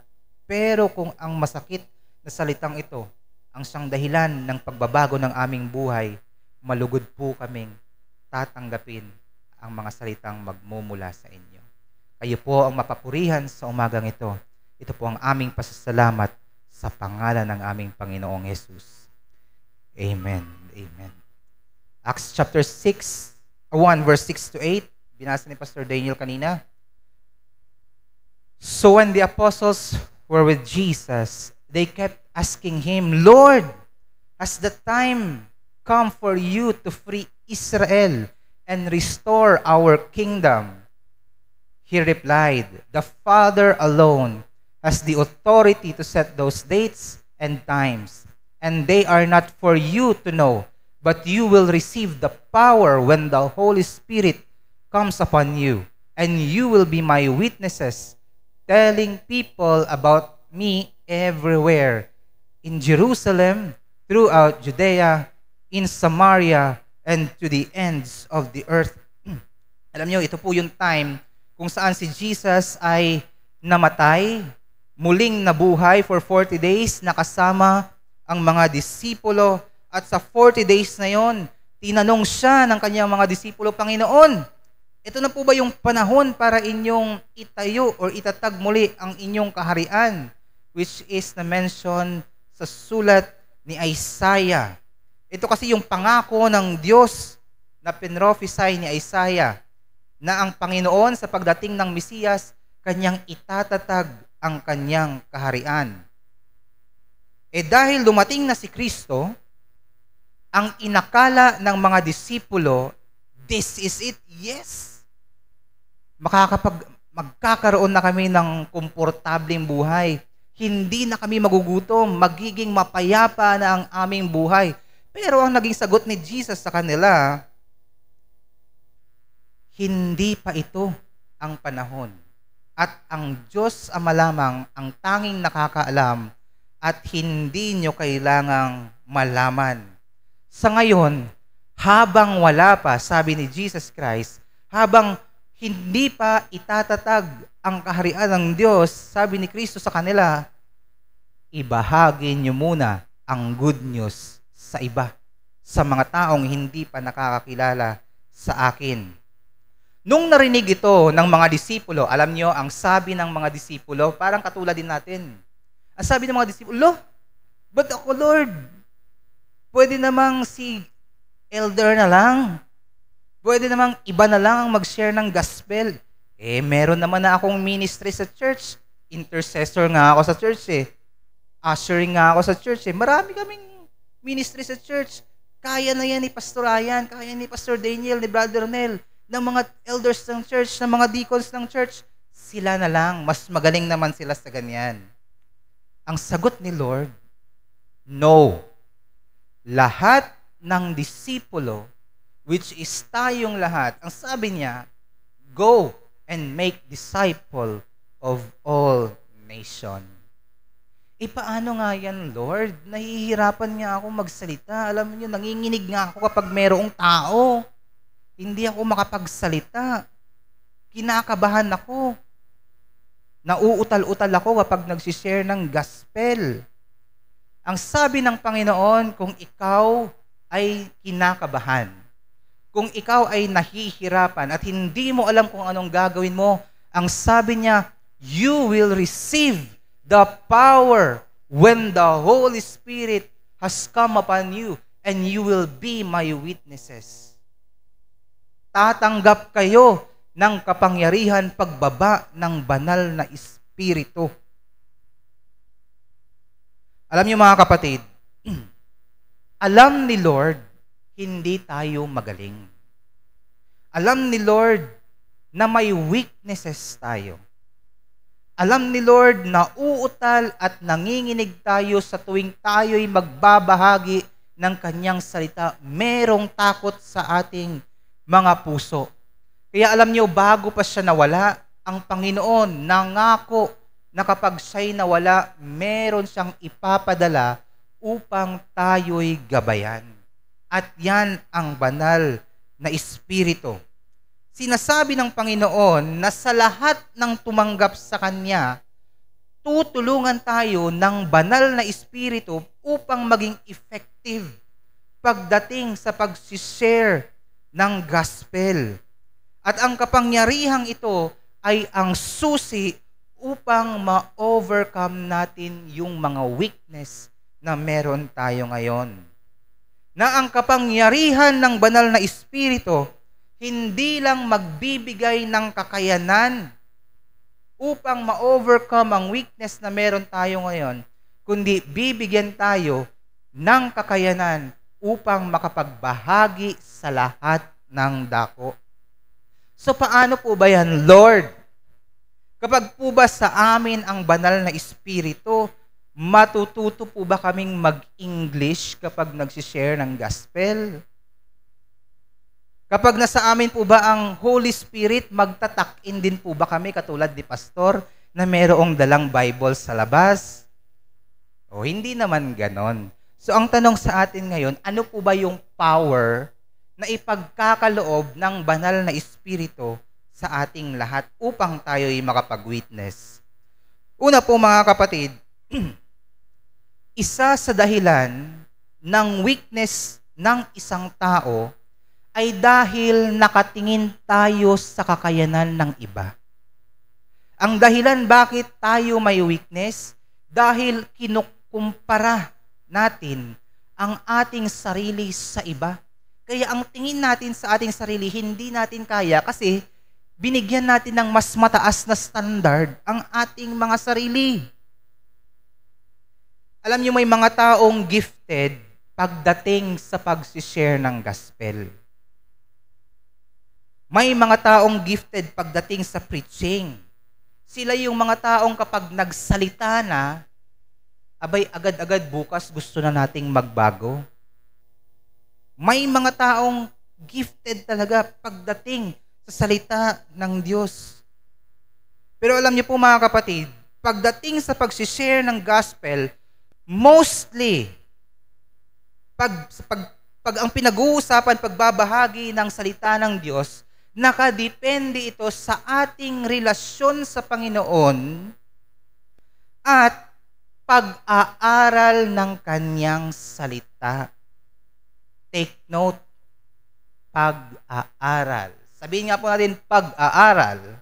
[SPEAKER 6] Pero kung ang masakit na salitang ito ang siyang dahilan ng pagbabago ng aming buhay, malugod po kaming tatanggapin ang mga salitang magmumula sa inyo. Kayo po ang mapapurihan sa umagang ito. Ito po ang aming pasasalamat sa pangalan ng aming Panginoong Jesus. Amen. Amen. Acts chapter 1 verse 6 to 8. Binasa ni Pastor Daniel kanina. So when the apostles were with Jesus, they kept asking him, Lord, has the time come for you to free Israel and restore our kingdom? He replied, the Father alone has the authority to set those dates and times, and they are not for you to know, but you will receive the power when the Holy Spirit comes upon you, and you will be my witnesses, telling people about me everywhere, in Jerusalem, throughout Judea, in Samaria, and to the ends of the earth. Alam nyo, ito po yung time kung saan si Jesus ay namatay, muling nabuhay for 40 days, nakasama ang mga disipulo. At sa 40 days na yon, tinanong siya ng kanyang mga disipulo, Panginoon, ito na po ba yung panahon para inyong itayo or itatag muli ang inyong kaharian? Which is na-mention sa sulat ni Isaiah. Ito kasi yung pangako ng Diyos na pinrophesy ni Isaiah na ang Panginoon sa pagdating ng Mesiyas, kanyang itatatag ang kanyang kaharian. Dahil dumating na si Kristo, ang inakala ng mga disipulo, this is it, yes. Magkakaroon na kami ng komportableng buhay. Hindi na kami magugutom, magiging mapayapa na ang aming buhay. Pero ang naging sagot ni Jesus sa kanila, hindi pa ito ang panahon. At ang Diyos Ama lamang ang tanging nakakaalam at hindi nyo kailangang malaman. Sa ngayon, habang wala pa, sabi ni Jesus Christ, habang hindi pa itatatag ang kaharian ng Diyos, sabi ni Kristo sa kanila, ibahagi nyo muna ang good news sa iba, sa mga taong hindi pa nakakakilala sa akin. Nung narinig ito ng mga disipulo, alam nyo, ang sabi ng mga disipulo, parang katulad din natin. Ang sabi ng mga disipulo, but ako, Lord, pwede namang si elder na lang. Pwede namang iba na lang ang mag-share ng gospel. Meron naman na akong ministry sa church. Intercessor nga ako sa church Ushering nga ako sa church Marami kaming ministry sa church. Kaya na yan ni Pastor Ryan, kaya ni Pastor Daniel, ni Brother Nel, ng mga elders ng church, ng mga deacons ng church. Sila na lang, mas magaling naman sila sa ganyan. Ang sagot ni Lord, no. Lahat ng disipulo, which is tayong lahat, ang sabi niya, go and make disciple of all nations. Paano nga yan, Lord? Nahihirapan nga ako magsalita. Alam niyo, nanginginig nga ako kapag merong tao. Hindi ako makapagsalita. Kinakabahan ako. Nauutal-utal ako kapag nagsishare ng gospel. Ang sabi ng Panginoon, kung ikaw ay kinakabahan, kung ikaw ay nahihirapan at hindi mo alam kung anong gagawin mo, ang sabi niya, you will receive the power when the Holy Spirit has come upon you and you will be my witnesses. Tatanggap kayo ng kapangyarihan pagbaba ng banal na Espiritu. Alam niyo mga kapatid, alam ni Lord, hindi tayo magaling. Alam ni Lord na may weaknesses tayo. Alam ni Lord na uutal at nanginginig tayo sa tuwing tayo'y magbabahagi ng kanyang salita. Merong takot sa ating mga puso. Kaya alam niyo, bago pa siya nawala, ang Panginoon nangako na kapag siya'y nawala, meron siyang ipapadala upang tayo'y gabayan. At yan ang banal na Espiritu. Sinasabi ng Panginoon na sa lahat ng tumanggap sa Kanya, tutulungan tayo ng banal na Espiritu upang maging effective pagdating sa pag-share ng gospel. At ang kapangyarihang ito ay ang susi upang ma-overcome natin yung mga weakness na meron tayo ngayon. Na ang kapangyarihan ng banal na Espiritu hindi lang magbibigay ng kakayanan upang ma-overcome ang weakness na meron tayo ngayon, kundi bibigyan tayo ng kakayanan upang makapagbahagi sa lahat ng dako. So paano po ba yan, Lord? Kapag po ba sa amin ang banal na Espiritu, matututo po ba kaming mag-English kapag nagsishare ng gospel? Kapag nasa amin po ba ang Holy Spirit, magtatak-in din po ba kami katulad ni Pastor na mayroong dalang Bible sa labas? O hindi naman ganon. So ang tanong sa atin ngayon, ano po ba yung power na ipagkakaloob ng banal na Espiritu sa ating lahat upang tayo'y makapag-witness? Una po mga kapatid, isa sa dahilan ng weakness ng isang tao ay dahil nakatingin tayo sa kakayanan ng iba. Ang dahilan bakit tayo may weakness, dahil kinukumpara natin ang ating sarili sa iba. Kaya ang tingin natin sa ating sarili, hindi natin kaya kasi binigyan natin ng mas mataas na standard ang ating mga sarili. Alam niyo, may mga taong gifted pagdating sa pag-share ng gospel. May mga taong gifted pagdating sa preaching. Sila yung mga taong kapag nagsalita na, abay, agad-agad bukas gusto na nating magbago. May mga taong gifted talaga pagdating sa salita ng Diyos. Pero alam niyo po mga kapatid, pagdating sa pag-share ng gospel, mostly, pag ang pinag-uusapan, pagbabahagi ng salita ng Diyos, nakadepende ito sa ating relasyon sa Panginoon at pag-aaral ng Kanyang salita. Take note, pag-aaral. Sabihin nga po natin, pag-aaral.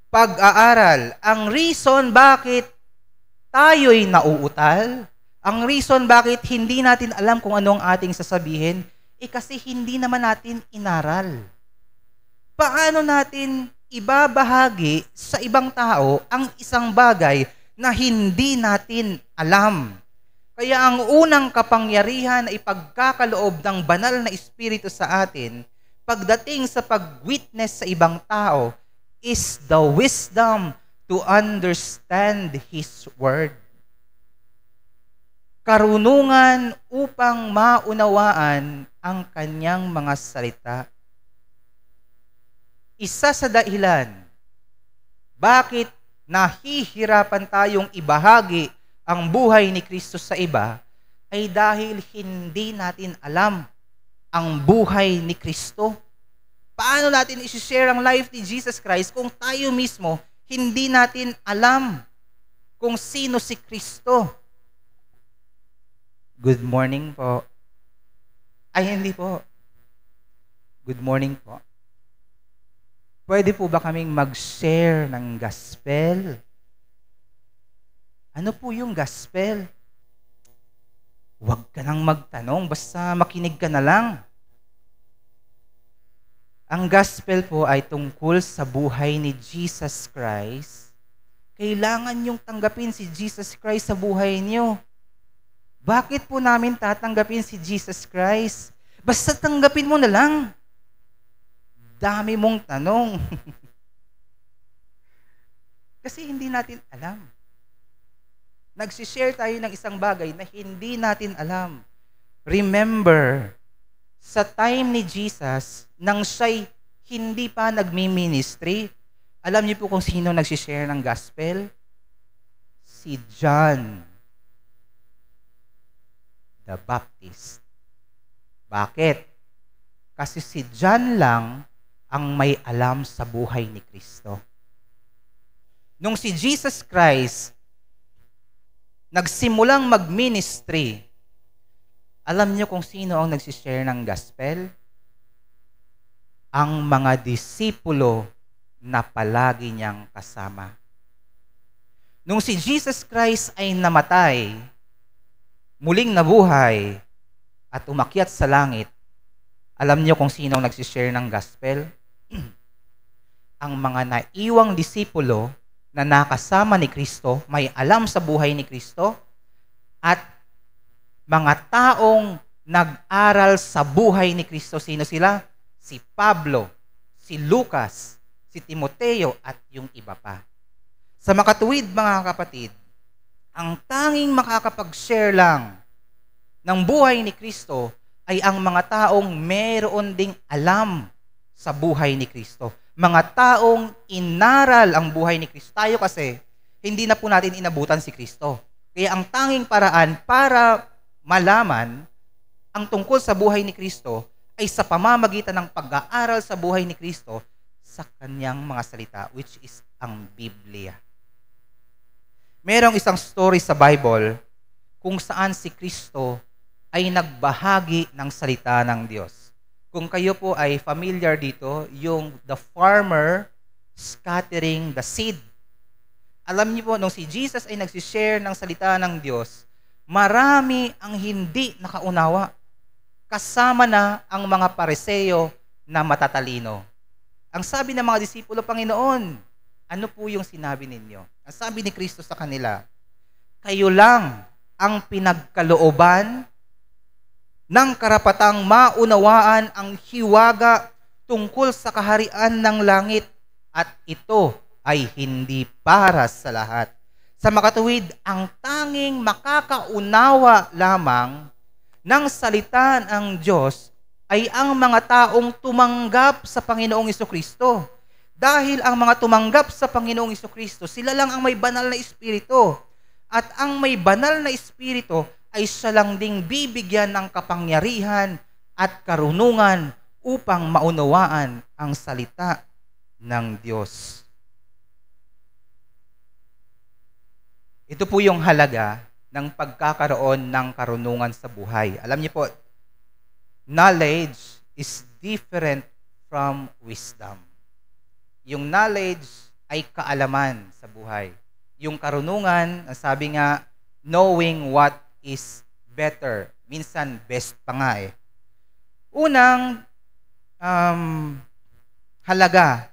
[SPEAKER 6] Pag-aaral. Ang reason bakit tayo'y nauutal, ang reason bakit hindi natin alam kung anong ating sasabihin, kasi hindi naman natin inaral. Paano natin ibabahagi sa ibang tao ang isang bagay na hindi natin alam? Kaya ang unang kapangyarihan na ipagkakaloob ng banal na Espiritu sa atin, pagdating sa pag-witness sa ibang tao, is the wisdom to understand His Word. Karunungan upang maunawaan ang Kanyang mga salita. Isa sa dahilan bakit nahihirapan tayong ibahagi ang buhay ni Kristo sa iba ay dahil hindi natin alam ang buhay ni Kristo. Paano natin i-share ang life ni Jesus Christ kung tayo mismo hindi natin alam kung sino si Kristo? Good morning po. Ay, hindi po. Good morning po. Pwede po ba kaming mag-share ng gospel? Ano po yung gospel? Huwag ka nang magtanong, basta makinig ka na lang. Ang gospel po ay tungkol sa buhay ni Jesus Christ. Kailangan niyong tanggapin si Jesus Christ sa buhay niyo. Bakit po namin tatanggapin si Jesus Christ? Basta tanggapin mo na lang. Dami mong tanong. Kasi hindi natin alam. Nagsishare tayo ng isang bagay na hindi natin alam. Remember, sa time ni Jesus, nang siya'y hindi pa nagmi-ministry, alam niyo po kung sino nagsishare ng gospel? Si John the Baptist. Bakit? Kasi si John lang ang may alam sa buhay ni Kristo. Nung si Jesus Christ nagsimulang mag-ministry, alam niyo kung sino ang nagsishare ng gospel? Ang mga disipulo na palagi niyang kasama. Nung si Jesus Christ ay namatay, muling nabuhay, at umakyat sa langit, alam niyo kung sino ang nagsishare ng gospel? Ang mga naiwang disipulo na nakasama ni Kristo, may alam sa buhay ni Kristo, at mga taong nag-aral sa buhay ni Kristo. Sino sila? Si Pablo, si Lucas, si Timoteo, at yung iba pa. Sa makatuwid, mga kapatid, ang tanging makakapag-share lang ng buhay ni Kristo ay ang mga taong meron ding alam sa buhay ni Kristo. Mga taong inaral ang buhay ni Kristo. Tayo kasi, hindi na po natin inabutan si Kristo. Kaya ang tanging paraan para malaman ang tungkol sa buhay ni Kristo ay sa pamamagitan ng pag-aaral sa buhay ni Kristo sa kanyang mga salita, which is ang Biblia. Merong isang story sa Bible kung saan si Kristo ay nagbahagi ng salita ng Diyos. Kung kayo po ay familiar dito, yung the farmer scattering the seed. Alam niyo po, nung si Jesus ay nagsishare ng salita ng Diyos, marami ang hindi nakaunawa. Kasama na ang mga Pariseo na matatalino. Ang sabi ng mga disipulo, Panginoon, ano po yung sinabi ninyo? Ang sabi ni Kristo sa kanila, kayo lang ang pinagkalooban ng karapatang maunawaan ang hiwaga tungkol sa kaharian ng langit, at ito ay hindi para sa lahat. Sa makatuwid, ang tanging makakaunawa lamang ng salita ng Diyos ay ang mga taong tumanggap sa Panginoong Jesucristo. Dahil ang mga tumanggap sa Panginoong Jesucristo, sila lang ang may banal na Espiritu. At ang may banal na Espiritu ay siya lang ding bibigyan ng kapangyarihan at karunungan upang maunawaan ang salita ng Diyos. Ito po yung halaga ng pagkakaroon ng karunungan sa buhay. Alam niyo po, knowledge is different from wisdom. Yung knowledge ay kaalaman sa buhay. Yung karunungan, sabi nga, knowing what is better. Minsan, best pa nga eh. Unang halaga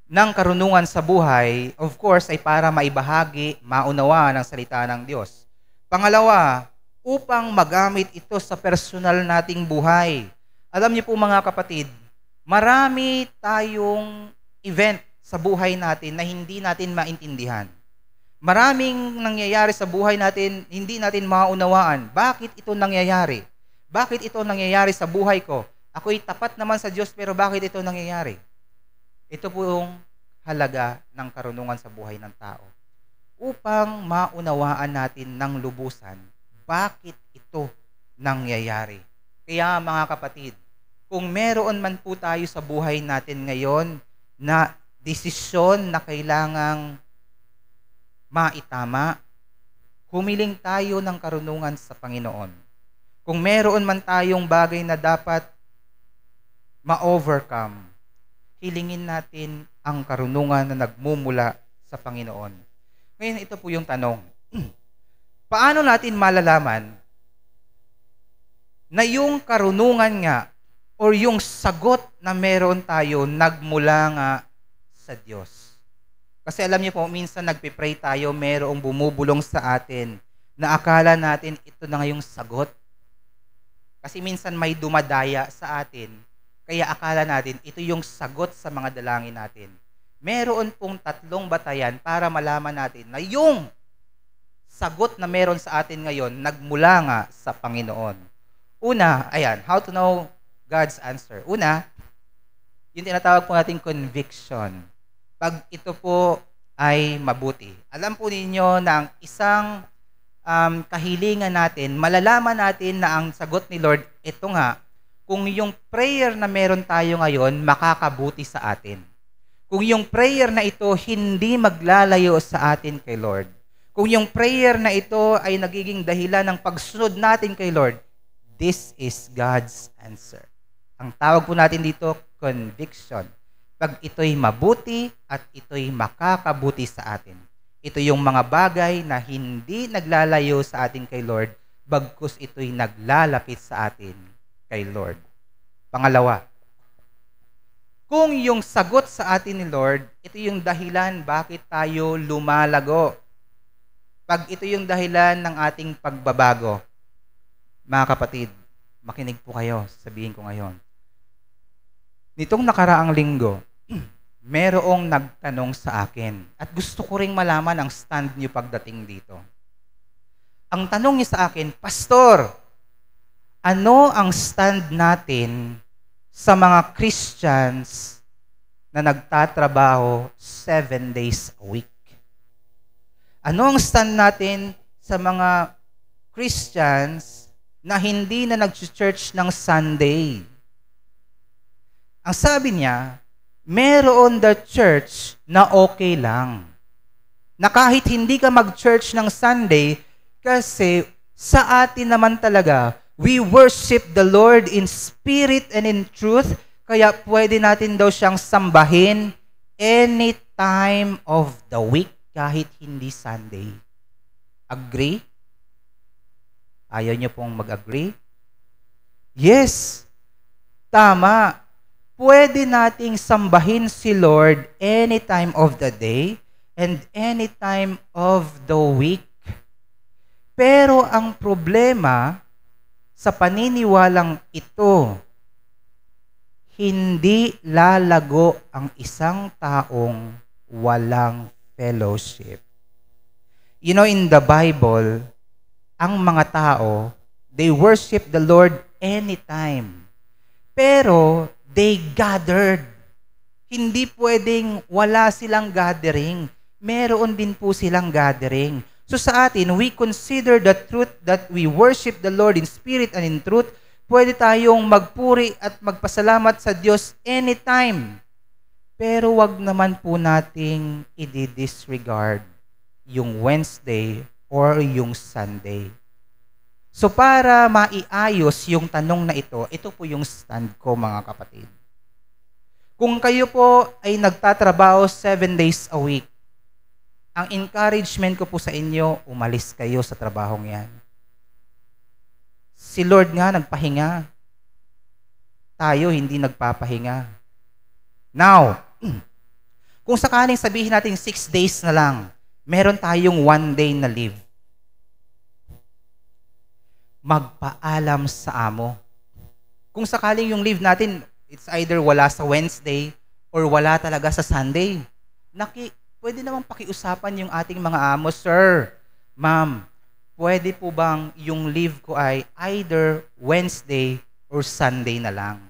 [SPEAKER 6] ng karunungan sa buhay, of course, ay para maibahagi, maunawa ng salita ng Diyos. Pangalawa, upang magamit ito sa personal nating buhay. Alam niyo po mga kapatid, marami tayong event sa buhay natin na hindi natin maintindihan. Maraming nangyayari sa buhay natin, hindi natin maunawaan. Bakit ito nangyayari? Bakit ito nangyayari sa buhay ko? Ako'y tapat naman sa Diyos, pero bakit ito nangyayari? Ito po yung halaga ng karunungan sa buhay ng tao. Upang maunawaan natin ng lubusan, bakit ito nangyayari? Kaya mga kapatid, kung meron man po tayo sa buhay natin ngayon na desisyon na kailangang maitama, humiling tayo ng karunungan sa Panginoon. Kung meron man tayong bagay na dapat ma-overcome, hilingin natin ang karunungan na nagmumula sa Panginoon. Ngayon, ito po yung tanong. Paano natin malalaman na yung karunungan nga o yung sagot na meron tayo nagmula nga sa Diyos? Kasi alam niyo po, minsan nagpipray tayo, merong bumubulong sa atin na akala natin ito na nga yung sagot. Kasi minsan may dumadaya sa atin, kaya akala natin ito yung sagot sa mga dalangin natin. Meron pong 3 batayan para malaman natin na yung sagot na meron sa atin ngayon nagmula nga sa Panginoon. Una, ayan, how to know God's answer. Una, yung tinatawag po natin conviction. Pag ito po ay mabuti. Alam po ninyo na ang isang kahilingan natin, malalaman natin na ang sagot ni Lord, ito nga, kung yung prayer na meron tayo ngayon, makakabuti sa atin. Kung yung prayer na ito hindi maglalayo sa atin kay Lord. Kung yung prayer na ito ay nagiging dahilan ng pagsunod natin kay Lord, this is God's answer. Ang tawag po natin dito, conviction. Pag ito'y mabuti at ito'y makakabuti sa atin. Ito yung mga bagay na hindi naglalayo sa atin kay Lord, bagkus ito'y naglalapit sa atin kay Lord. Pangalawa, kung yung sagot sa atin ni Lord, ito yung dahilan bakit tayo lumalago. Pag ito yung dahilan ng ating pagbabago, mga kapatid, makinig po kayo, sabihin ko ngayon. Nitong nakaraang linggo, merong nagtanong sa akin at gusto ko ring malaman ang stand niyo pagdating dito. Ang tanong niya sa akin, Pastor, ano ang stand natin sa mga Christians na nagtatrabaho 7 days a week? Ano ang stand natin sa mga Christians na hindi na nag-church ng Sunday? Ang sabi niya, meron the church na okay lang. Na kahit hindi ka mag-church ng Sunday, kasi sa atin naman talaga, we worship the Lord in spirit and in truth, kaya pwede natin daw siyang sambahin any time of the week, kahit hindi Sunday. Agree? Ayaw niyo pong mag-agree? Yes, tama. Pwede nating sambahin si Lord any time of the day and any time of the week. Pero ang problema sa paniniwalang ito, hindi lalago ang isang taong walang fellowship. You know, in the Bible, ang mga tao, they worship the Lord anytime. Pero they gathered. Hindi pwedeng wala silang gathering. Meron din po silang gathering. So sa atin, we consider the truth that we worship the Lord in spirit and in truth. Pwede tayong magpuri at magpasalamat sa Diyos anytime. Pero wag naman po nating i-disregard yung Wednesday or yung Sunday. So para maiayos yung tanong na ito po yung stand ko, mga kapatid. Kung kayo po ay nagtatrabaho 7 days a week, ang encouragement ko po sa inyo, umalis kayo sa trabahong yan. Si Lord nga nagpahinga. Tayo hindi nagpapahinga. Now, kung sakaling sabihin natin 6 days na lang, meron tayong 1 day na leave. Magpaalam sa amo. Kung sakaling yung leave natin, it's either wala sa Wednesday or wala talaga sa Sunday. Pwede namang pakiusapan yung ating mga amo, Sir, Ma'am, pwede po bang yung leave ko ay either Wednesday or Sunday na lang?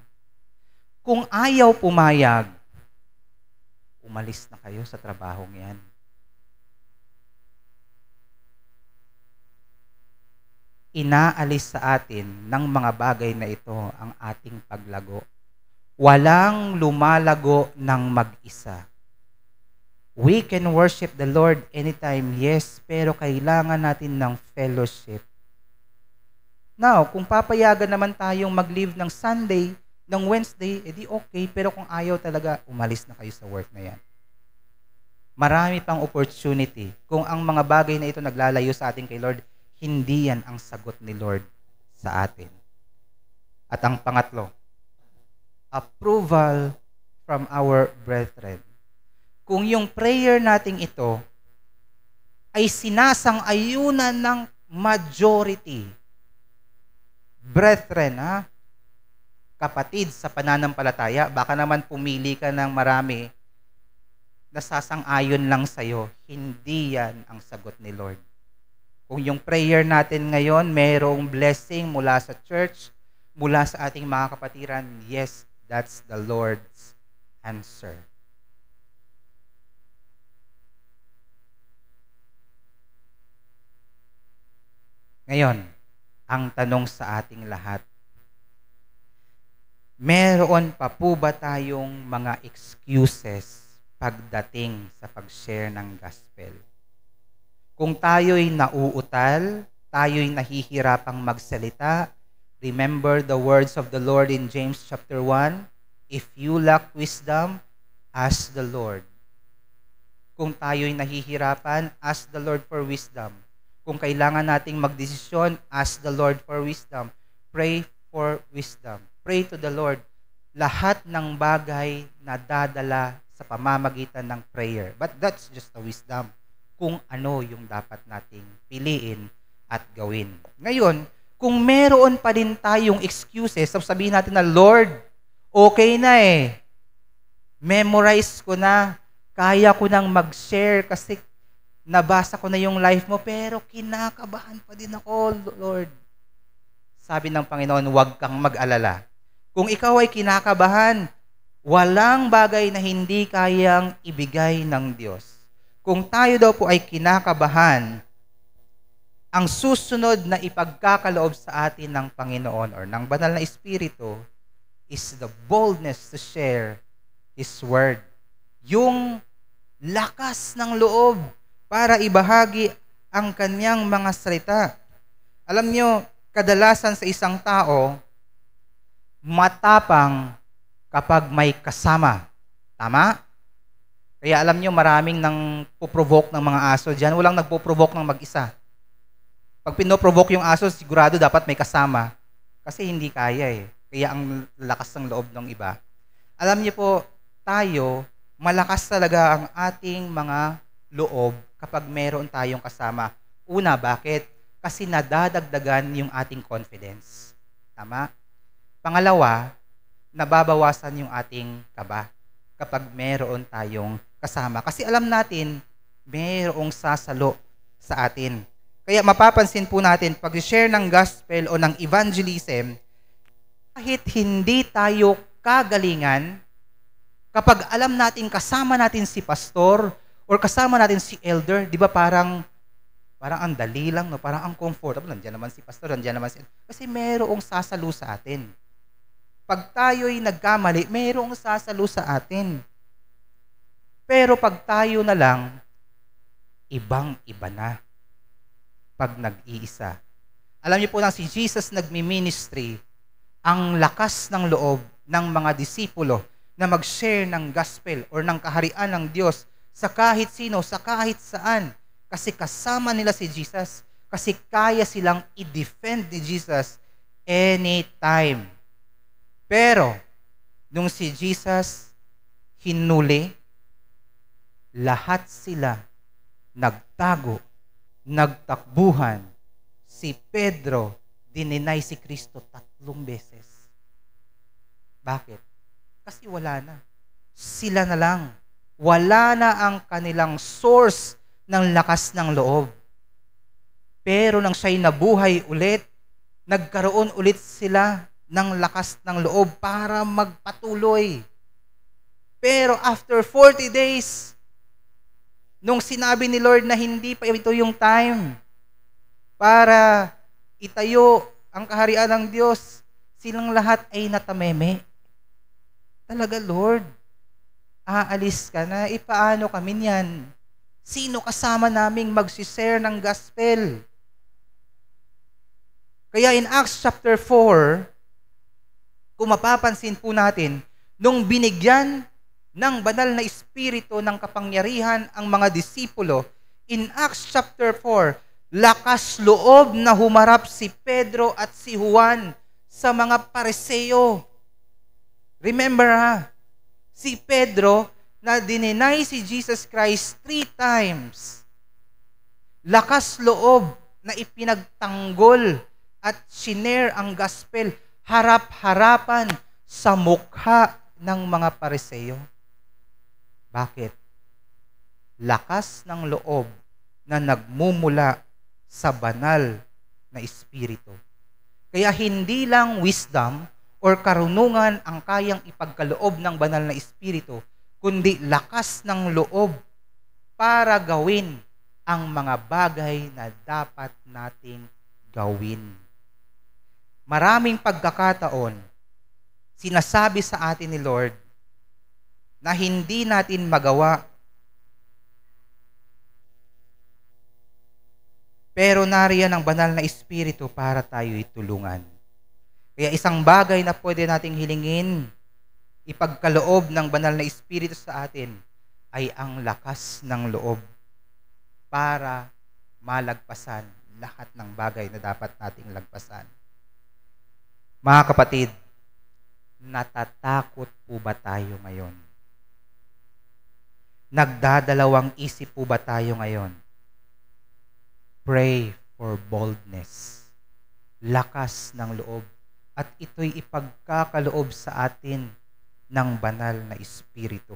[SPEAKER 6] Kung ayaw pumayag, umalis na kayo sa trabahong yan. Inaalis sa atin ng mga bagay na ito ang ating paglago. Walang lumalago ng mag-isa. We can worship the Lord anytime, yes, pero kailangan natin ng fellowship. Now, kung papayagan naman tayong mag-leave ng Sunday, ng Wednesday, edi okay, pero kung ayaw talaga, umalis na kayo sa work na yan. Marami pang opportunity. Kung ang mga bagay na ito naglalayo sa atin kay Lord, hindi yan ang sagot ni Lord sa atin. At ang pangatlo, approval from our brethren. Kung yung prayer nating ito ay sinasang-ayunan ng majority, brethren, kapatid sa pananampalataya, baka naman pumili ka ng marami na sasang-ayon lang sa'yo, hindi yan ang sagot ni Lord. Kung yung prayer natin ngayon, mayroong blessing mula sa church, mula sa ating mga kapatiran, yes, that's the Lord's answer. Ngayon, ang tanong sa ating lahat, meron pa po ba tayong mga excuses pagdating sa pag-share ng gospel? Kung tayo'y nauutal, tayo'y nahihirapang magsalita, remember the words of the Lord in James chapter 1, if you lack wisdom, ask the Lord. Kung tayo'y nahihirapan, ask the Lord for wisdom. Kung kailangan nating magdesisyon, ask the Lord for wisdom. Pray for wisdom. Pray to the Lord. Lahat ng bagay na dadala sa pamamagitan ng prayer. But that's just the wisdom. Kung ano yung dapat nating piliin at gawin. Ngayon, kung meron pa din tayong excuses, sabihin natin na, Lord, okay na eh. Memorize ko na. Kaya ko nang mag-share kasi nabasa ko na yung life mo, pero kinakabahan pa din ako, Lord. Sabi ng Panginoon, huwag kang mag-alala. Kung ikaw ay kinakabahan, walang bagay na hindi kayang ibigay ng Diyos. Kung tayo daw po ay kinakabahan, ang susunod na ipagkakaloob sa atin ng Panginoon or ng Banal na Espiritu is the boldness to share His Word. Yung lakas ng loob para ibahagi ang kanyang mga salita. Alam nyo, kadalasan sa isang tao, matapang kapag may kasama. Tama? Kaya alam nyo, maraming nang puprovoke ng mga aso dyan. Walang nagpuprovoke ng mag-isa. Pag pinoprovoke yung aso, sigurado dapat may kasama. Kasi hindi kaya eh. Kaya ang lakas ng loob ng iba. Alam nyo po, tayo, malakas talaga ang ating mga loob kapag meron tayong kasama. Una, bakit? Kasi nadadagdagan yung ating confidence. Tama? Pangalawa, nababawasan yung ating kaba kapag meron tayong kasama. Kasi alam natin, mayroong sasalo sa atin. Kaya mapapansin po natin, pag share ng gospel o ng evangelism, kahit hindi tayo kagalingan, kapag alam natin kasama natin si pastor or kasama natin si elder, di ba parang ang dali lang, no? Parang ang comfortable. Nandiyan naman si pastor, nandiyan naman si... Kasi mayroong sasalo sa atin. Pag tayo'y nagkamali, mayroong sasalo sa atin. Pero pag tayo na lang, ibang-iba na. Pag nag-iisa. Alam niyo po na si Jesus nagmi-ministry, ang lakas ng loob ng mga disipulo na mag-share ng gospel or ng kaharian ng Diyos sa kahit sino, sa kahit saan. Kasi kasama nila si Jesus. Kasi kaya silang i-defend ni Jesus anytime. Pero, nung si Jesus hinuli, lahat sila nagtago, nagtakbuhan. Si Pedro, dininay si Kristo 3 beses. Bakit? Kasi wala na. Sila na lang. Wala na ang kanilang source ng lakas ng loob. Pero nang siya'y nabuhay ulit, nagkaroon ulit sila ng lakas ng loob para magpatuloy. Pero after 40 days, nung sinabi ni Lord na hindi pa ito yung time para itayo ang kaharian ng Diyos, silang lahat ay natameme. Talaga, Lord, aalis ka na, paano kami niyan? Sino kasama naming mag-share ng gospel? Kaya in Acts chapter 4, kung mapapansin po natin, nung binigyan ng banal na espiritu ng kapangyarihan ang mga disipulo, in Acts chapter 4, lakas loob na humarap si Pedro at si Juan sa mga Pariseo. Remember si Pedro na dininay si Jesus Christ 3 times. Lakas loob na ipinagtanggol at shinare ang gospel harap-harapan sa mukha ng mga Pariseo. Bakit? Lakas ng loob na nagmumula sa banal na espiritu. Kaya hindi lang wisdom or karunungan ang kayang ipagkaloob ng banal na espiritu, kundi lakas ng loob para gawin ang mga bagay na dapat nating gawin. Maraming pagkakataon, sinasabi sa atin ni Lord na hindi natin magawa, pero nariyan ang banal na espiritu para tayo'y tulungan. Kaya isang bagay na pwede nating hilingin, ipagkaloob ng banal na espiritu sa atin, ay ang lakas ng loob para malagpasan lahat ng bagay na dapat nating lagpasan. Mga kapatid, natatakot po ba tayo ngayon? Nagdadalawang isip po ba tayo ngayon? Pray for boldness, lakas ng loob, at ito'y ipagkakaloob sa atin ng banal na espiritu.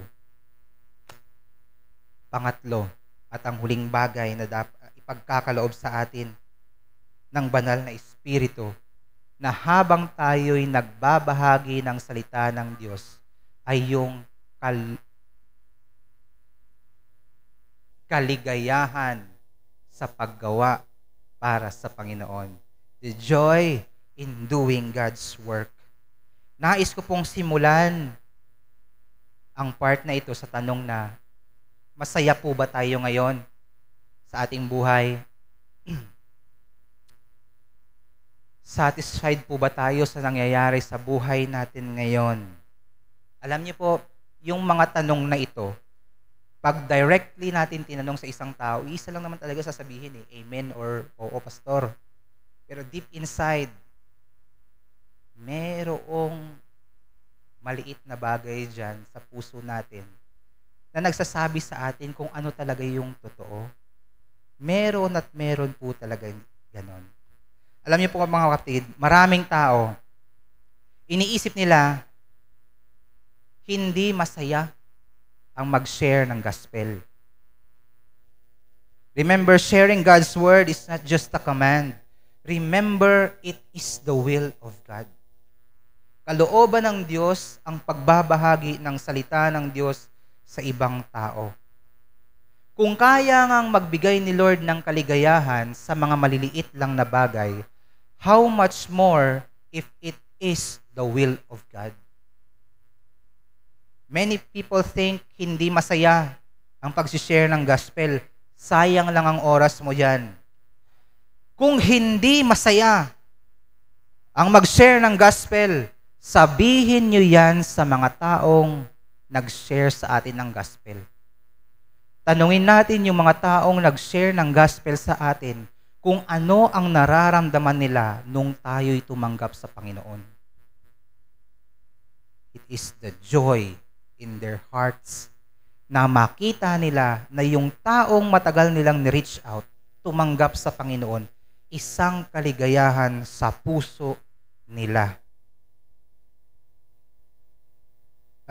[SPEAKER 6] Pangatlo, at ang huling bagay na ipagkakaloob sa atin ng banal na espiritu, na habang tayo'y nagbabahagi ng salita ng Diyos, ay yung kaligayahan sa paggawa para sa Panginoon. The joy in doing God's work. Nais ko pong simulan ang part na ito sa tanong na, masaya po ba tayo ngayon sa ating buhay? Satisfied po ba tayo sa nangyayari sa buhay natin ngayon? Alam niyo po, yung mga tanong na ito, pag directly natin tinanong sa isang tao, isa lang naman talaga sasabihin amen or oo, pastor. Pero deep inside, merong maliit na bagay dyan sa puso natin na nagsasabi sa atin kung ano talaga yung totoo. Meron at meron po talaga Ganon. Alam niyo po mga kapatid, maraming tao, iniisip nila, hindi masaya ang mag-share ng gospel. Remember, sharing God's word is not just a command. Remember, it is the will of God. Kalooban ng Diyos ang pagbabahagi ng salita ng Diyos sa ibang tao. Kung kaya ngang magbigay ni Lord ng kaligayahan sa mga maliliit lang na bagay, how much more if it is the will of God? Many people think hindi masaya ang pag-share ng gospel. Sayang lang ang oras mo dyan. Kung hindi masaya ang mag-share ng gospel, sabihin nyo yan sa mga taong nag-share sa atin ng gospel. Tanungin natin yung mga taong nag-share ng gospel sa atin kung ano ang nararamdaman nila nung tayo'y tumanggap sa Panginoon. It is the joy in their hearts na makita nila na yung taong matagal nilang ni-reach out, tumanggap sa Panginoon, isang kaligayahan sa puso nila.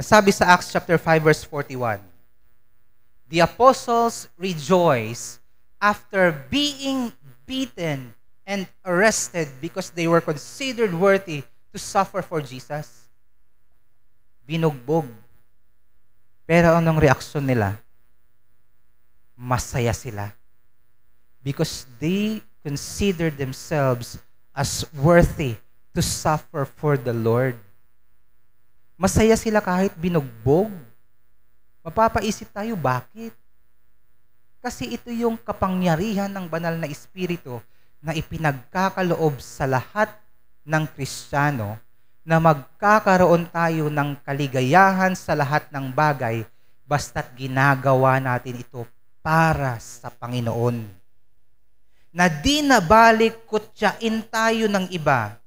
[SPEAKER 6] Sabi sa Acts chapter 5 verse 41, the apostles rejoiced after being beaten and arrested because they were considered worthy to suffer for Jesus. Binugbog. Pero anong reaksyon nila? Masaya sila. Because they considered themselves as worthy to suffer for the Lord. Masaya sila kahit binugbog. Mapapaisip tayo, bakit? Kasi ito yung kapangyarihan ng banal na Espiritu na ipinagkakaloob sa lahat ng Kristiyano na magkakaroon tayo ng kaligayahan sa lahat ng bagay basta't ginagawa natin ito para sa Panginoon. Na di na balik kutyain tayo ng iba.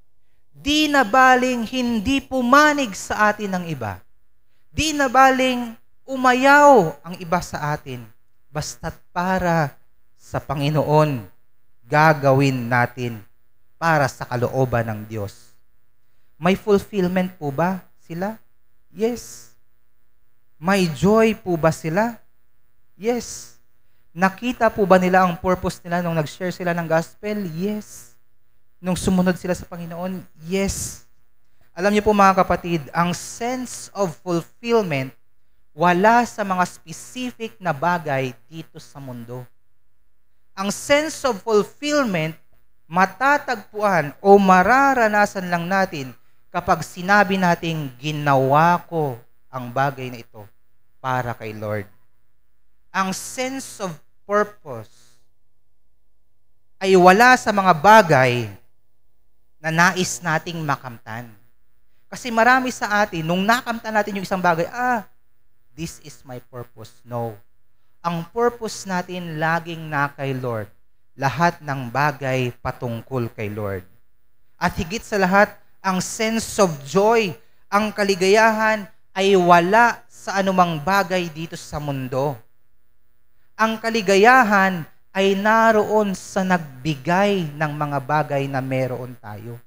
[SPEAKER 6] Di na baling hindi pumanig sa atin ng iba. Di na baling umayaw ang iba sa atin. Basta't para sa Panginoon, gagawin natin para sa kalooban ng Diyos. May fulfillment po ba sila? Yes. May joy po ba sila? Yes. Nakita po ba nila ang purpose nila nung nag-share sila ng gospel? Yes. Nung sumunod sila sa Panginoon? Yes. Alam niyo po mga kapatid, ang sense of fulfillment wala sa mga specific na bagay dito sa mundo. Ang sense of fulfillment matatagpuan o mararanasan lang natin kapag sinabi nating ginawa ko ang bagay na ito para kay Lord. Ang sense of purpose ay wala sa mga bagay na nais nating makamtan. Kasi marami sa atin, nung nakamtan natin yung isang bagay, this is my purpose. No. Ang purpose natin laging na kay Lord. Lahat ng bagay patungkol kay Lord. At higit sa lahat, ang sense of joy, ang kaligayahan ay wala sa anumang bagay dito sa mundo. Ang kaligayahan ay naroon sa nagbigay ng mga bagay na meron tayo.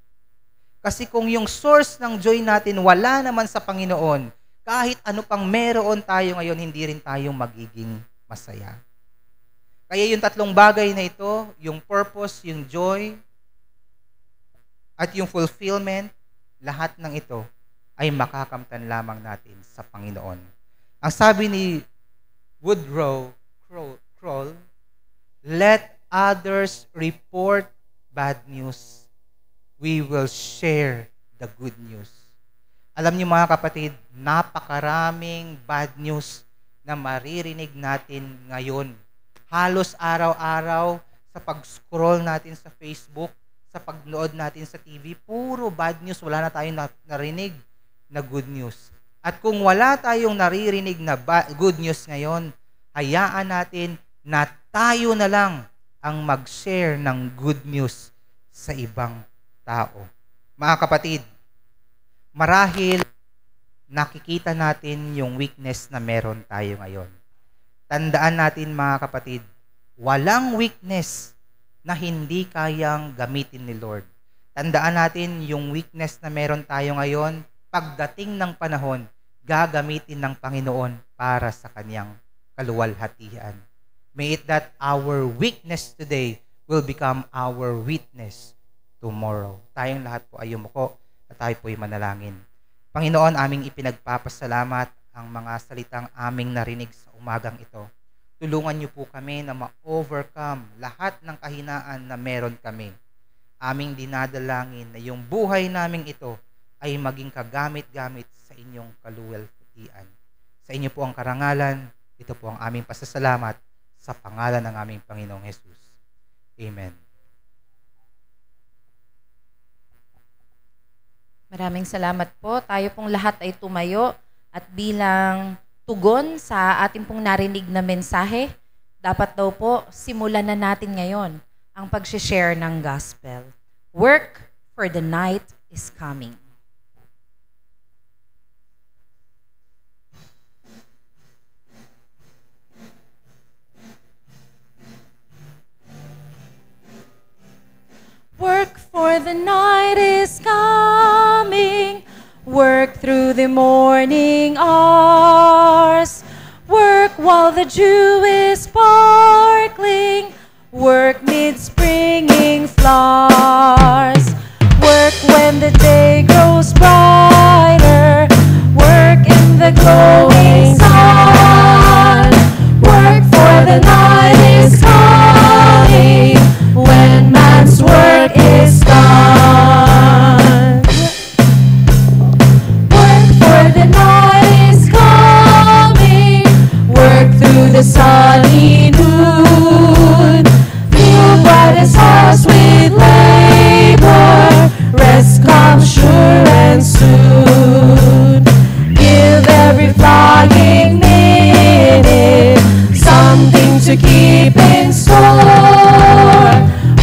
[SPEAKER 6] Kasi kung yung source ng joy natin wala naman sa Panginoon, kahit ano pang meron tayo ngayon, hindi rin tayo magiging masaya. Kaya yung tatlong bagay na ito, yung purpose, yung joy, at yung fulfillment, lahat ng ito ay makakamtan lamang natin sa Panginoon. Ang sabi ni Woodrow Kroll, let others report bad news. We will share the good news. Alam niyo mga kapatid, napakaraming bad news na maririnig natin ngayon. Halos araw-araw sa pag-scroll natin sa Facebook, sa pagnood natin sa TV, puro bad news. Wala na tayong narinig na good news. At kung wala tayong naririnig na good news ngayon, hayaan natin na tayo na lang ang mag-share ng good news sa ibang tao. Mga kapatid, marahil nakikita natin yung weakness na meron tayo ngayon. Tandaan natin mga kapatid, walang weakness na hindi kayang gamitin ni Lord. Tandaan natin yung weakness na meron tayo ngayon, pagdating ng panahon, gagamitin ng Panginoon para sa kanyang kaluwalhatian. May it that our weakness today will become our witness tomorrow. Tayong lahat po ay yumuko at tayo po ay manalangin. Panginoon, aming ipinagpapasalamat ang mga salitang aming narinig sa umagang ito. Tulungan niyo po kami na ma-overcome lahat ng kahinaan na meron kami. Aming dinadalangin na yung buhay naming ito ay maging kagamit-gamit sa inyong kaluwalhatian. Sa inyo po ang karangalan, ito po ang aming pasasalamat sa pangalan ng aming Panginoong Jesus. Amen.
[SPEAKER 2] Maraming salamat po. Tayo pong lahat ay tumayo at bilang tugon sa ating pong narinig na mensahe, dapat daw po simulan na natin ngayon ang pag-share ng gospel. Work, for the night is coming. Work, for the night is coming. Work through the morning hours. Work while the dew is sparkling. Work mid springing flowers. Work when the day grows brighter. Work in the glowing sun. Work, for the night is coming. When man's work is done. Work, for the night is coming. Work through the sunny noon. Fuel brightest hearts with labor. Rest comes sure and soon. Give every flying minute something to keep in store.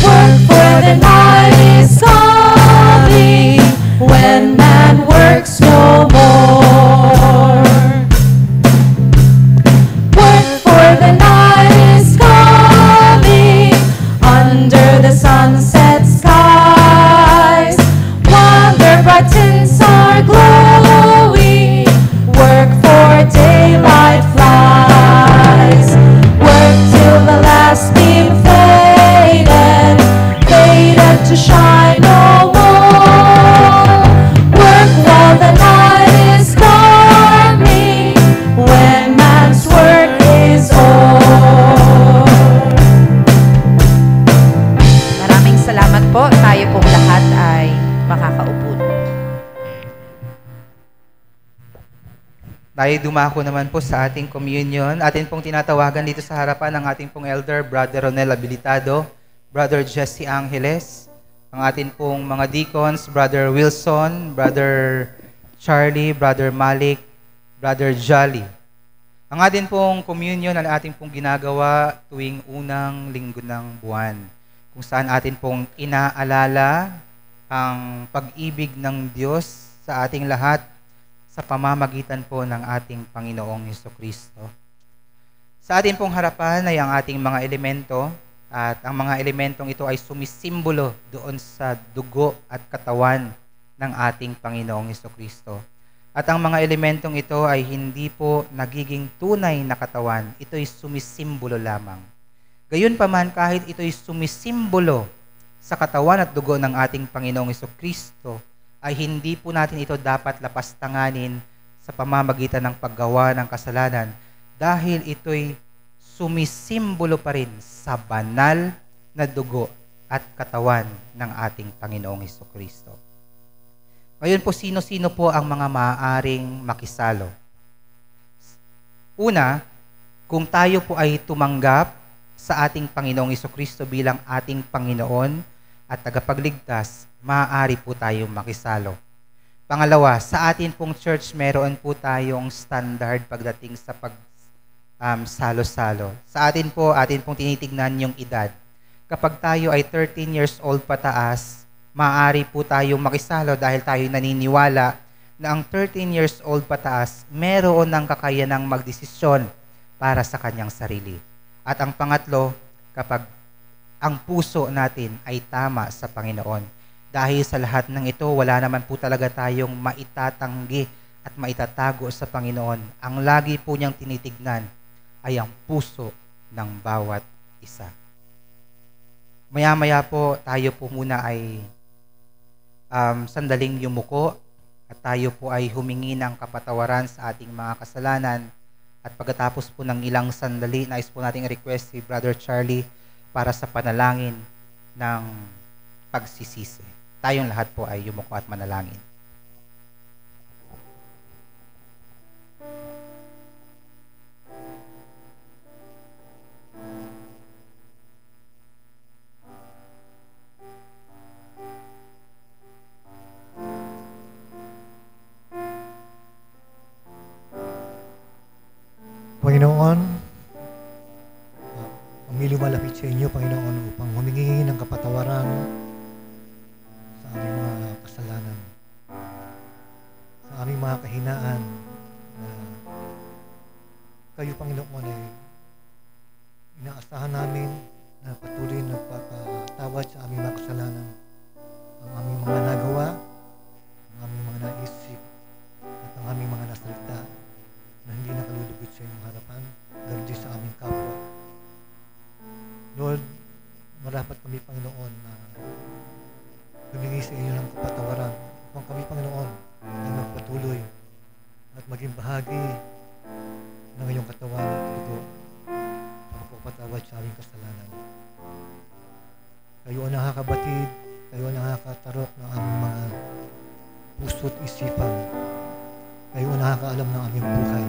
[SPEAKER 2] Work, for the night is coming. When man works no more. Work, for the night is coming. Under the sunset skies, while their bright tints are glowing. Work, for daylight flies. Work till the last beam faded, faded to shine no more. Work while the night is coming, when man's work is o'er. Maraming salamat po. Tayo pong lahat ay makakaupo na.
[SPEAKER 6] Tayo dumako naman po sa ating communion. Atin pong tinatawagan dito sa harapan ng ating pong elder, Brother Ronel Abilitado, Brother Jesse Angeles, ang atin pong mga deacons, Brother Wilson, Brother Charlie, Brother Malik, Brother Jolly. Ang atin pong communion ang ating pong ginagawa tuwing unang linggo ng buwan, kung saan atin pong inaalala ang pag-ibig ng Diyos sa ating lahat sa pamamagitan po ng ating Panginoong Hesukristo. Sa atin pong harapan ay ang ating mga elemento, at ang mga elementong ito ay sumisimbolo doon sa dugo at katawan ng ating Panginoong Hesukristo. At ang mga elementong ito ay hindi po nagiging tunay na katawan, ito ay sumisimbolo lamang. Gayunpaman, kahit ito ay sumisimbolo sa katawan at dugo ng ating Panginoong Hesukristo, ay hindi po natin ito dapat lapastanganin sa pamamagitan ng paggawa ng kasalanan dahil ito'y sumisimbolo pa rin sa banal na dugo at katawan ng ating Panginoong Hesukristo. Ngayon po, sino-sino po ang mga maaaring makisalo? Una, kung tayo po ay tumanggap sa ating Panginoong Hesukristo bilang ating Panginoon at tagapagligtas, maaari po tayong makisalo. Pangalawa, sa atin pong church, meron po tayong standard pagdating sa salo-salo. Sa atin pong tinitignan yung edad. Kapag tayo ay 13 years old pataas, maaari po tayong makisalo dahil tayo naniniwala na ang 13 years old pataas, meron ng kakayanang magdesisyon para sa kanyang sarili. At ang pangatlo, kapag ang puso natin ay tama sa Panginoon. Dahil sa lahat ng ito, wala naman po talaga tayong maitatanggi at maitatago sa Panginoon. Ang lagi po niyang tinitignan ay ang puso ng bawat isa. Maya-maya po, tayo po muna ay sandaling yumuko at tayo po ay humingi ng kapatawaran sa ating mga kasalanan. At pagkatapos po ng ilang sandali, nais po nating request si Brother Charlie para sa panalangin ng pagsisisi. Tayong lahat po ay yumuko at manalangin.
[SPEAKER 7] Panginoon, kami lumalapit sa inyo, Panginoon, upang humingi ng kapatawaran sa aming mga kasalanan, sa aming mga kahinaan, na kayo, Panginoon, ay inaasahan namin na patuloy na nagpapatawad sa aming mga kasalanan, ang aming mga nagawa, ang aming mga naisip, at ang aming mga nasalita na hindi nakalulugod sa inyong harapan, ganoon din sa aming kapwa. Lord, marapat kami, Panginoon, na humingi sa inyo ng kapatawaran upang kami, Panginoon, ay magpatuloy at maging bahagi ng iyong katawan at dugo para pagpatawad sa aming kasalanan. Kayo ang nakakabatid, kayo ang nakakatarok ng aming mga puso at isipan. Kayo ang nakakaalam ng aming buhay.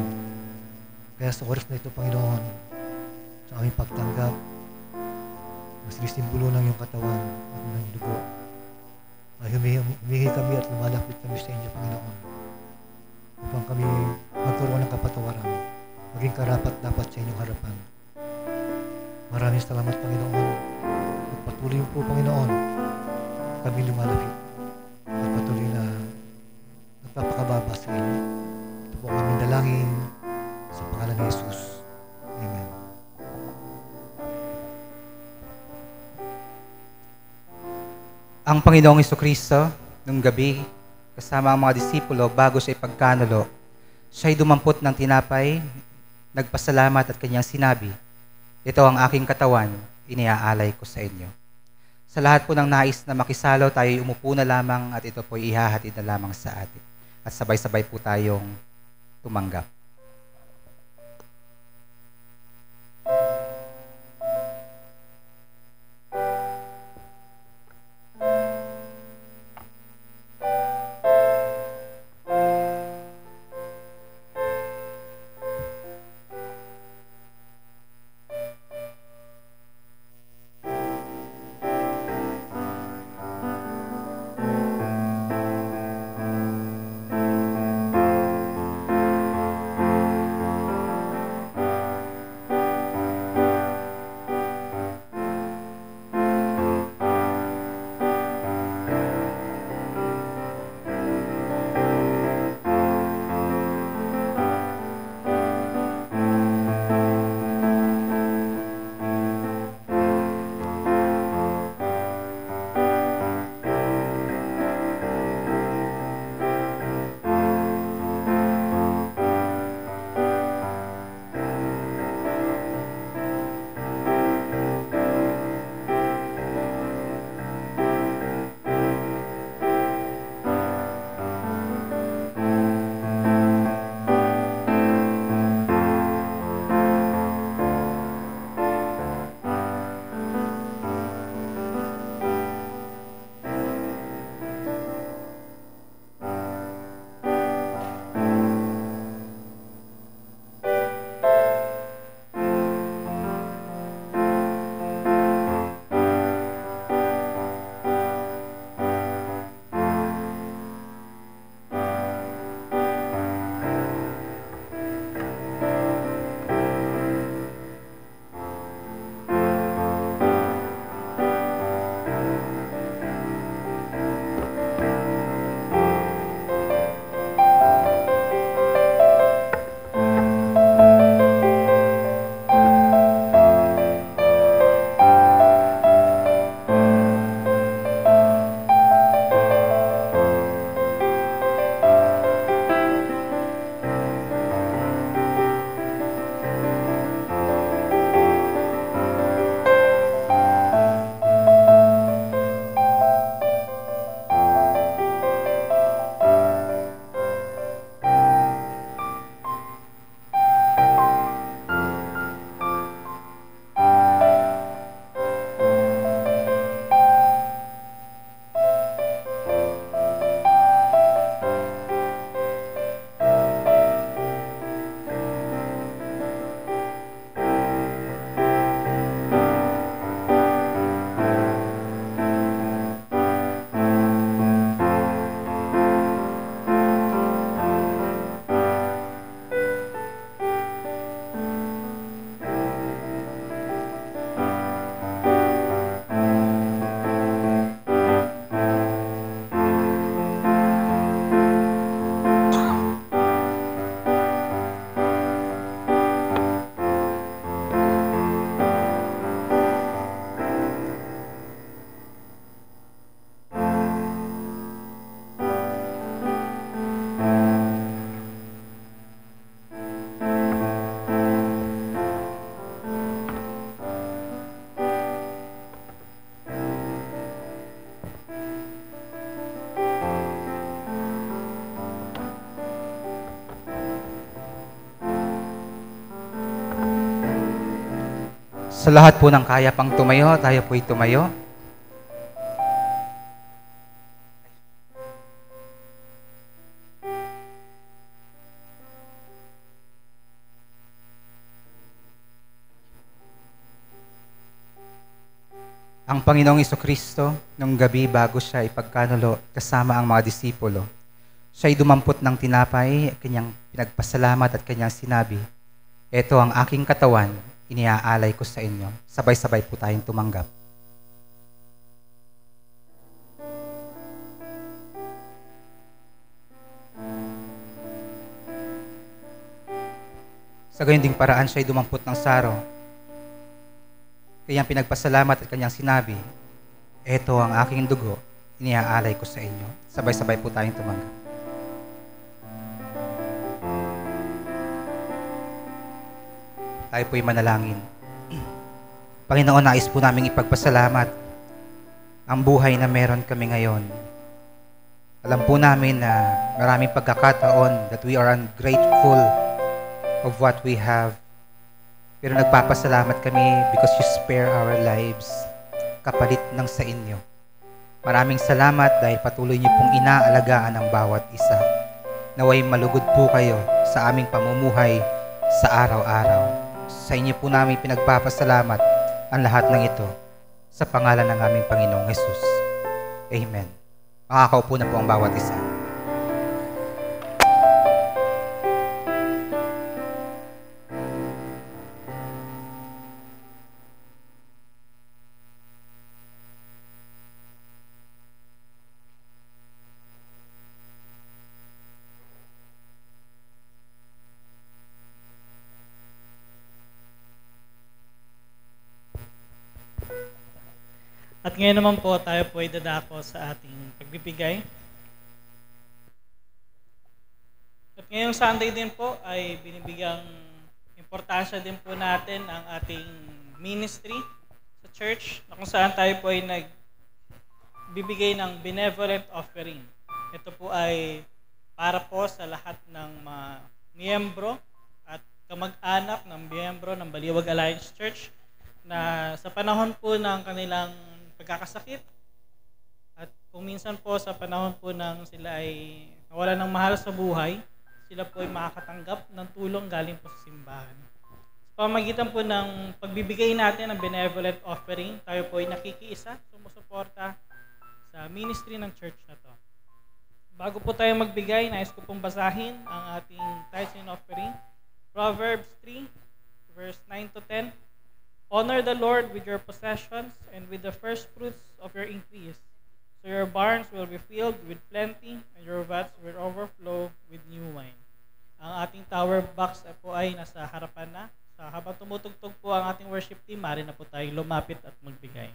[SPEAKER 7] Kaya sa oras na ito, Panginoon, sa aming pagtanggap, mas sinisimbolo ng iyong katawan at ng dugo, ay humihingi kami at lumalapit kami sa inyo, Panginoon, upang kami magkaroon ng kapatawaran, maging karapat-dapat sa inyong harapan. Maraming salamat, Panginoon, at patuloy po, Panginoon, kami lumalapit at patuloy na nagpapakababa sa inyo. Ito po ang aming dalangin sa pangalan ni Jesus. Amen.
[SPEAKER 6] Ang Panginoong Hesukristo, nung gabi, kasama ang mga disipulo bago siya ipagkanulo, siya'y dumampot ng tinapay, nagpasalamat at kanyang sinabi, "Ito ang aking katawan, iniaalay ko sa inyo." Sa lahat po ng nais na makisalo, tayo'y umupo na lamang at ito po'y ihahatid na lamang sa atin. At sabay-sabay po tayong tumanggap. Sa lahat po ng kaya pang tumayo, tayo po'y tumayo. Ang Panginoong Jesucristo, nung gabi bago siya ipagkanulo kasama ang mga disipulo, siya'y dumampot ng tinapay, kanyang pinagpasalamat at kanyang sinabi, "Ito ang aking katawan, iniaalay ko sa inyo." Sabay-sabay po tayong tumanggap. Sa gayon ding paraan siya'y dumampot ng saro, kanyang pinagpasalamat at kanyang sinabi, "Ito ang aking dugo, iniaalay ko sa inyo." Sabay-sabay po tayong tumanggap. Tayo po'y manalangin. Panginoon, nais po naming ipagpasalamat ang buhay na meron kami ngayon. Alam po namin na maraming pagkakataon that we are ungrateful of what we have. Pero nagpapasalamat kami because you spare our lives kapalit ng sa inyo. Maraming salamat dahil patuloy niyo pong inaalagaan ang bawat isa. Naway malugod po kayo sa aming pamumuhay sa araw-araw. Sa inyo po namin pinagpapasalamat ang lahat ng ito sa pangalan ng aming Panginoong Jesus. Amen. Makakaupo na po ang bawat isa.
[SPEAKER 1] At ngayon naman po, tayo po ay dadako sa ating pagbibigay. At ngayong Sunday din po ay binibigyang importansya din po natin ang ating ministry sa church na kung saan tayo po ay nagbibigay ng benevolent offering. Ito po ay para po sa lahat ng mga miyembro at kamag-anak ng miyembro ng Baliwag Alliance Church na sa panahon po ng kanilang pagkakasakit at kung minsan po sa panahon po ng sila ay nawalan ng mahal sa buhay, sila po ay makakatanggap ng tulong galing po sa simbahan. Sa pamamagitan po ng pagbibigay natin ng benevolent offering, tayo po ay nakikiisa, sumusuporta sa ministry ng church na to. Bago po tayo magbigay, nais ko pong basahin ang ating tithes and offering. Proverbs 3, verse 9 to 10. Honor the Lord with your possessions and with the first fruits of your increase. So your barns will be filled with plenty and your vats will overflow with new wine. Ang ating tower box po ay nasa harapan na. So habang tumutugtog po ang ating worship team, maaari na po tayong lumapit at magbigay.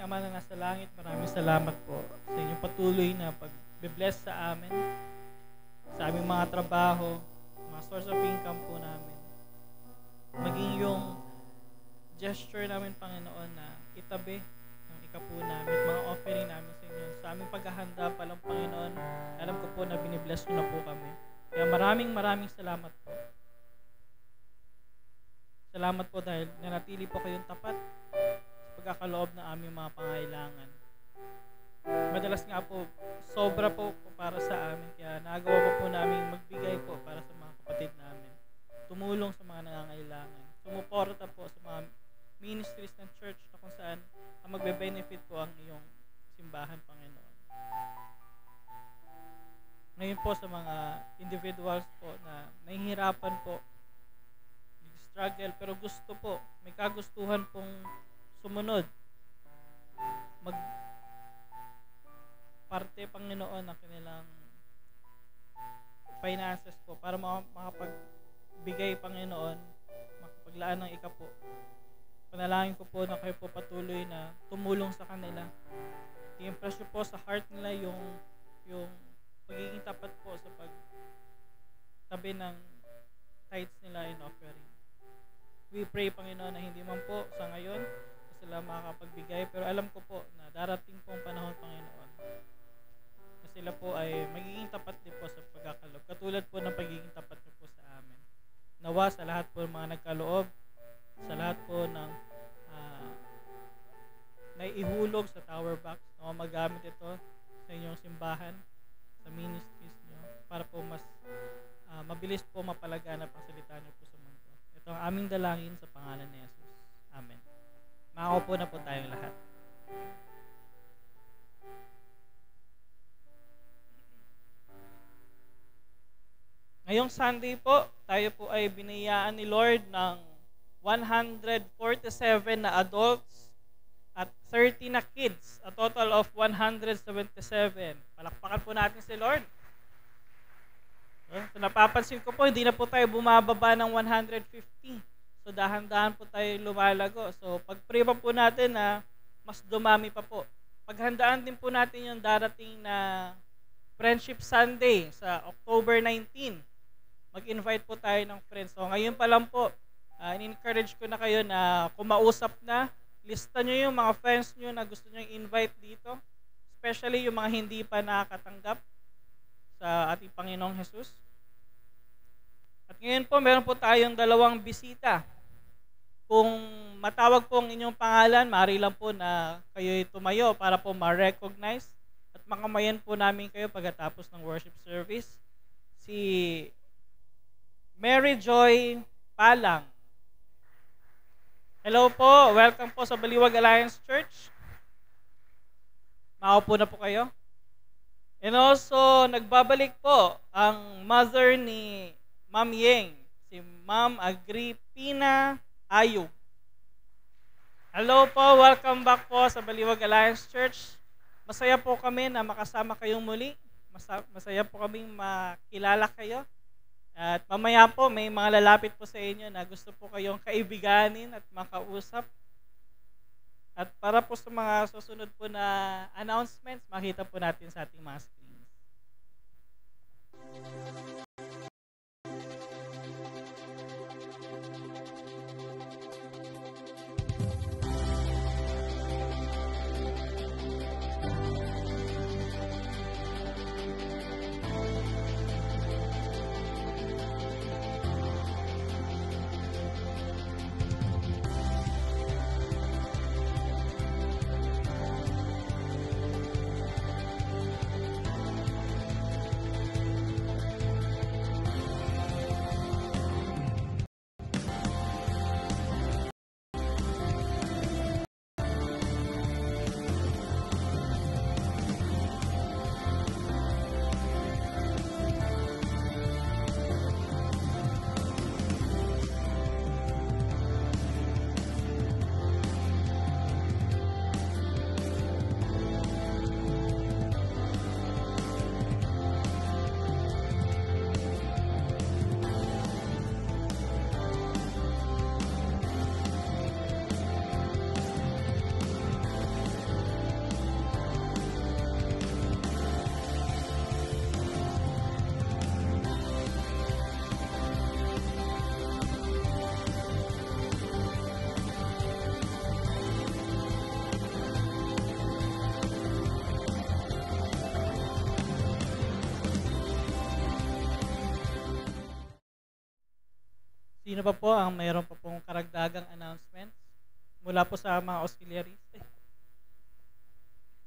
[SPEAKER 1] Ama na nasa langit, maraming salamat po sa inyong patuloy na pag-bless sa amin, sa aming mga trabaho, mga source of income po namin. Maging yung gesture namin, Panginoon, na itabi ng ikapo namin, mga offering namin sa inyo. Sa aming paghahanda pa lang, Panginoon, alam ko po na binibless nyo na po kami. Kaya maraming salamat po. Salamat po dahil nanatili po kayong tapat sa pagkakaloob ng aming mga pangailangan. Madalas nga po, sobra po para sa amin. Kaya nagawa po namin magbigay po para sa mga kapatid namin. Tumulong sa mga nangangailangan. Sumuporta po sa mga ministries ng church na kung saan ang magbe-benefit po ang iyong simbahan, Panginoon. Ngayon po sa mga individuals po na nahihirapan po, struggle, pero gusto po, may kagustuhan pong sumunod. Parte, Panginoon, ng kanilang finances po para makapagbigay, Panginoon, makapaglaan ng ikapo. Panalangin ko po na kayo po patuloy na tumulong sa kanila. I-impress nyo po sa heart nila yung pagiging tapat po sa pagtabi ng tithes nila in offering. We pray, Panginoon, na hindi man po sa ngayon sila makakapagbigay, pero alam ko po na darating po ang panahon, Panginoon, na sila po ay magiging tapat din po sa pagkakaloob. Katulad po ng pagiging tapat niyo po sa amin. Nawa sa lahat po ng mga nagkaloob, sa lahat po ng naiihulog sa tower box, na magamit ito sa inyong simbahan, sa ministries niyo, para po mas mabilis po mapalaganap ang salita niyo po sa mundo. Ito ang aming dalangin sa pangalan ni Jesus. Amen. Makaupo na po tayong lahat. Ngayong Sunday po, tayo po ay biniyaan ni Lord ng 147 na adults at 30 na kids. A total of 177. Palakpakan po natin si Lord. So, napapansin ko po, hindi na po tayo bumababa ng 150. So, dahan-dahan po tayo lumalago. So, pag-pray pa po natin na mas dumami pa po. Paghandaan din po natin yung darating na Friendship Sunday sa October 19. Mag-invite po tayo ng friends. So, ngayon pa lang po, in-encourage ko na kayo na kumausap na. Lista nyo yung mga friends nyo na gusto nyo invite dito. Especially yung mga hindi pa nakakatanggap sa ating Panginoong Jesus. At ngayon po, meron po tayong 2 bisita. Kung matawag po ang inyong pangalan, maaari lang po na kayo'y tumayo para po ma-recognize at makamayan po namin kayo pagkatapos ng worship service. Si Mary Joy Palang. Hello po, welcome po sa Baliwag Alliance Church. Makaupo na po kayo. And also, nagbabalik po ang mother ni Ma'am Yeng, si Ma'am Agripina Ayub. Hello po, welcome back po sa Baliwag Alliance Church. Masaya po kami na makasama kayong muli. Masaya po kaming makilala kayo. At mamaya po, may mga lalapit po sa inyo na gusto po kayong kaibiganin at makausap. At para po sa mga susunod po na announcements, makita po natin sa ating mga screens. Sino pa po ang mayroon pa pong karagdagang announcements mula po sa mga auxiliaries?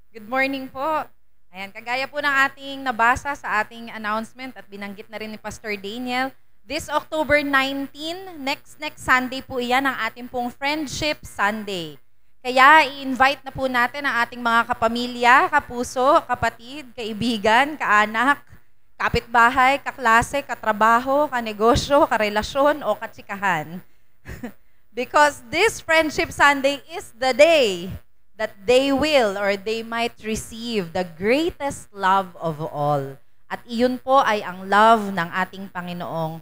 [SPEAKER 2] Good morning po. Ayan, kagaya po ng ating nabasa sa ating announcement at binanggit na rin ni Pastor Daniel, this October 19, next Sunday po iyan ang ating pong Friendship Sunday. Kaya i-invite na po natin ang ating mga kapamilya, kapuso, kapatid, kaibigan, kaanak, kapitbahay, kaklase, katrabaho, kanegosyo, karelasyon o katsikahan. Because this Friendship Sunday is the day that they will or they might receive the greatest love of all. At iyon po ay ang love ng ating Panginoong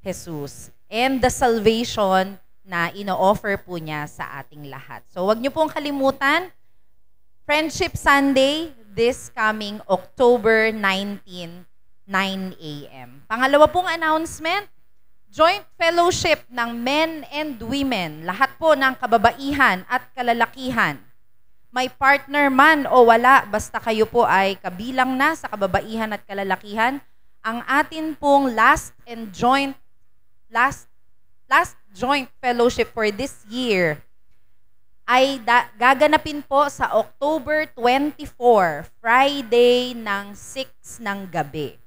[SPEAKER 2] Jesus and the salvation na ino-offer po niya sa ating lahat. So wag niyo pong kalimutan, Friendship Sunday this coming October 19, 9 a.m. Pangalawa pong announcement, joint fellowship ng men and women, lahat po ng kababaihan at kalalakihan. May partner man o wala, basta kayo po ay kabilang na sa kababaihan at kalalakihan, ang atin pong last joint fellowship for this year ay gaganapin po sa October 24, Friday ng 6 ng gabi.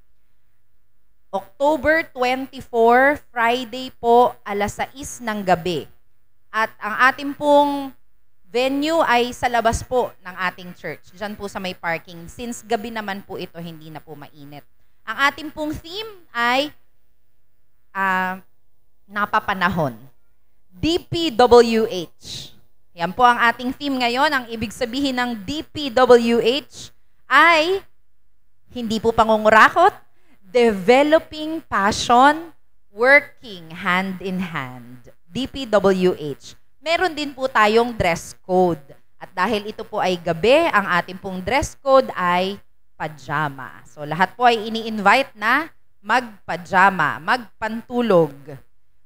[SPEAKER 2] October 24, Friday po, alas 6 ng gabi. At ang ating pong venue ay sa labas po ng ating church. Diyan po sa may parking. Since gabi naman po ito, hindi na po mainit. Ang ating pong theme ay napapanahon. DPWH. Yan po ang ating theme ngayon. Ang ibig sabihin ng DPWH ay hindi po pangungurakot, developing passion, working hand in hand. DPWH. Meron din po tayong dress code. At dahil ito po ay gabi, ang ating pong dress code ay pajama. So lahat po ay ini-invite na magpajama, magpantulog.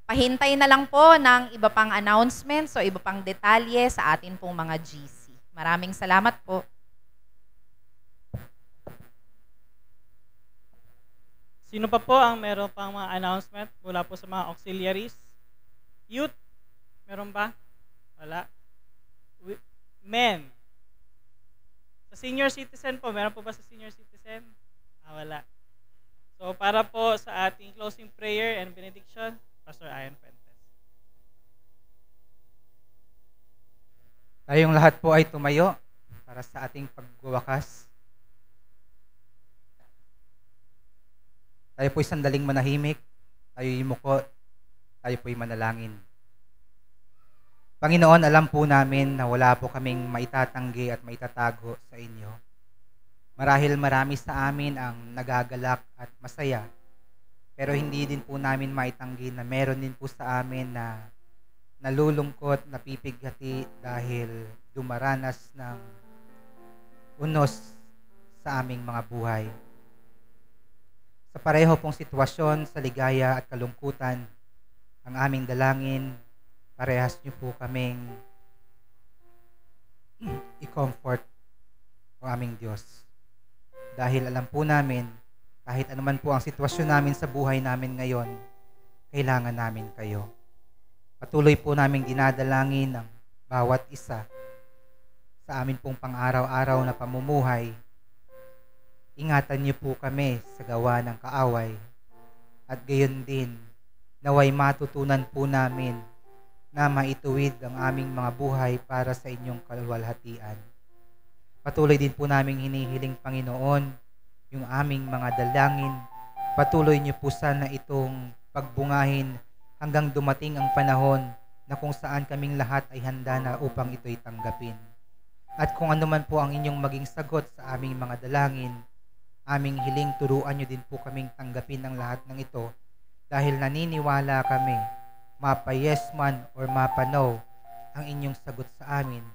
[SPEAKER 2] Pahintay na lang po ng iba pang announcements o iba pang detalye sa atin pong mga GC. Maraming salamat po.
[SPEAKER 1] Sino pa po ang meron pang mga announcement mula po sa mga auxiliaries? Youth, meron ba? Wala. Men. Sa senior citizen po, meron po ba sa senior citizen? Wala. So para po sa ating closing prayer and benediction, Pastor Ian Fuentes.
[SPEAKER 6] Tayong lahat po ay tumayo para sa ating pagwawakas. Tayo po'y sandaling manahimik, tayo'y yumuko, tayo po'y manalangin. Panginoon, alam po namin na wala po kaming maitatanggi at maitatago sa inyo. Marahil marami sa amin ang nagagalak at masaya, pero hindi din po namin maitanggi na meron din po sa amin na nalulungkot, napipighati dahil dumaranas ng unos sa aming mga buhay. Sa pareho pong sitwasyon, sa ligaya at kalungkutan, ang aming dalangin, parehas niyo po kaming i-comfort o aming Diyos. Dahil alam po namin, kahit anuman po ang sitwasyon namin sa buhay namin ngayon, kailangan namin kayo. Patuloy po naming dinadalangin ang bawat isa sa amin pong pang-araw-araw na pamumuhay. Ingatan niyo po kami sa gawa ng kaaway at gayon din naway matutunan po namin na maituwid ang aming mga buhay para sa inyong kaluwalhatian. Patuloy din po naming hinihiling, Panginoon, yung aming mga dalangin. Patuloy niyo po sana itong pagbungahin hanggang dumating ang panahon na kung saan kaming lahat ay handa na upang ito'y tanggapin. At kung ano man po ang inyong maging sagot sa aming mga dalangin, aming hiling turuan niyo din po kaming tanggapin ang lahat ng ito dahil naniniwala kami, mapa yes man or mapa no, ang inyong sagot sa amin.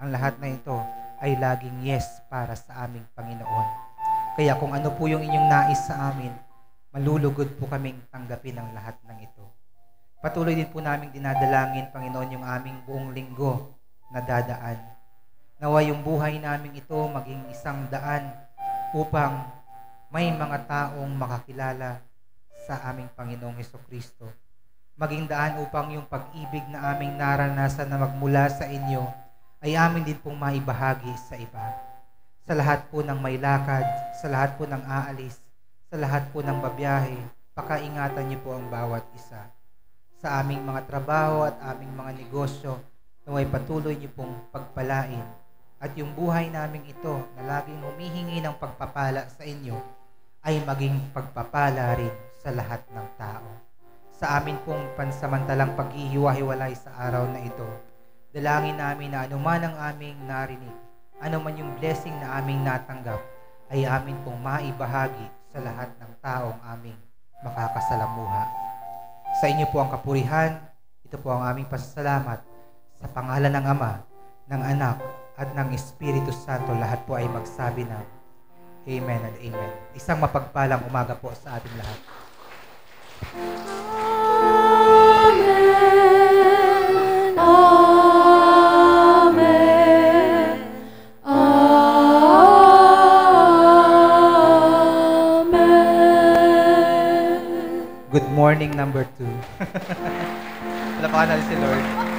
[SPEAKER 6] Ang lahat na ito ay laging yes para sa aming Panginoon. Kaya kung ano po yung inyong nais sa amin, malulugod po kaming tanggapin ang lahat ng ito. Patuloy din po naming dinadalangin, Panginoon, yung aming buong linggo na dadaan. Nawa yung buhay namin ito maging isang daan upang may mga taong makakilala sa aming Panginoong Hesukristo. maging daan upang yung pag-ibig na aming naranasan na magmula sa inyo ay amin din pong maibahagi sa iba. Sa lahat po ng may lakad, sa lahat po ng aalis, sa lahat po ng babiyahe, pakaingatan niyo po ang bawat isa. Sa aming mga trabaho at aming mga negosyo, naway patuloy niyo pong pagpalain. At yung buhay naming ito na laging humihingi ng pagpapala sa inyo ay maging pagpapala rin sa lahat ng tao. Sa amin pong pansamantalang paghihiwa-hiwalay sa araw na ito, dalangin namin na anuman ang aming narinig, anuman yung blessing na aming natanggap, ay amin pong maibahagi sa lahat ng taong aming makakasalamuha. Sa inyo po ang kapurihan, ito po ang aming pasasalamat sa pangalan ng Ama, ng Anak, at ng Espiritu Santo. Lahat po ay magsabi na Amen and Amen. Isang mapagpalang umaga po sa ating lahat.
[SPEAKER 4] Amen. Amen. Amen.
[SPEAKER 6] Good morning, number 2. Palapakan natin si Lord.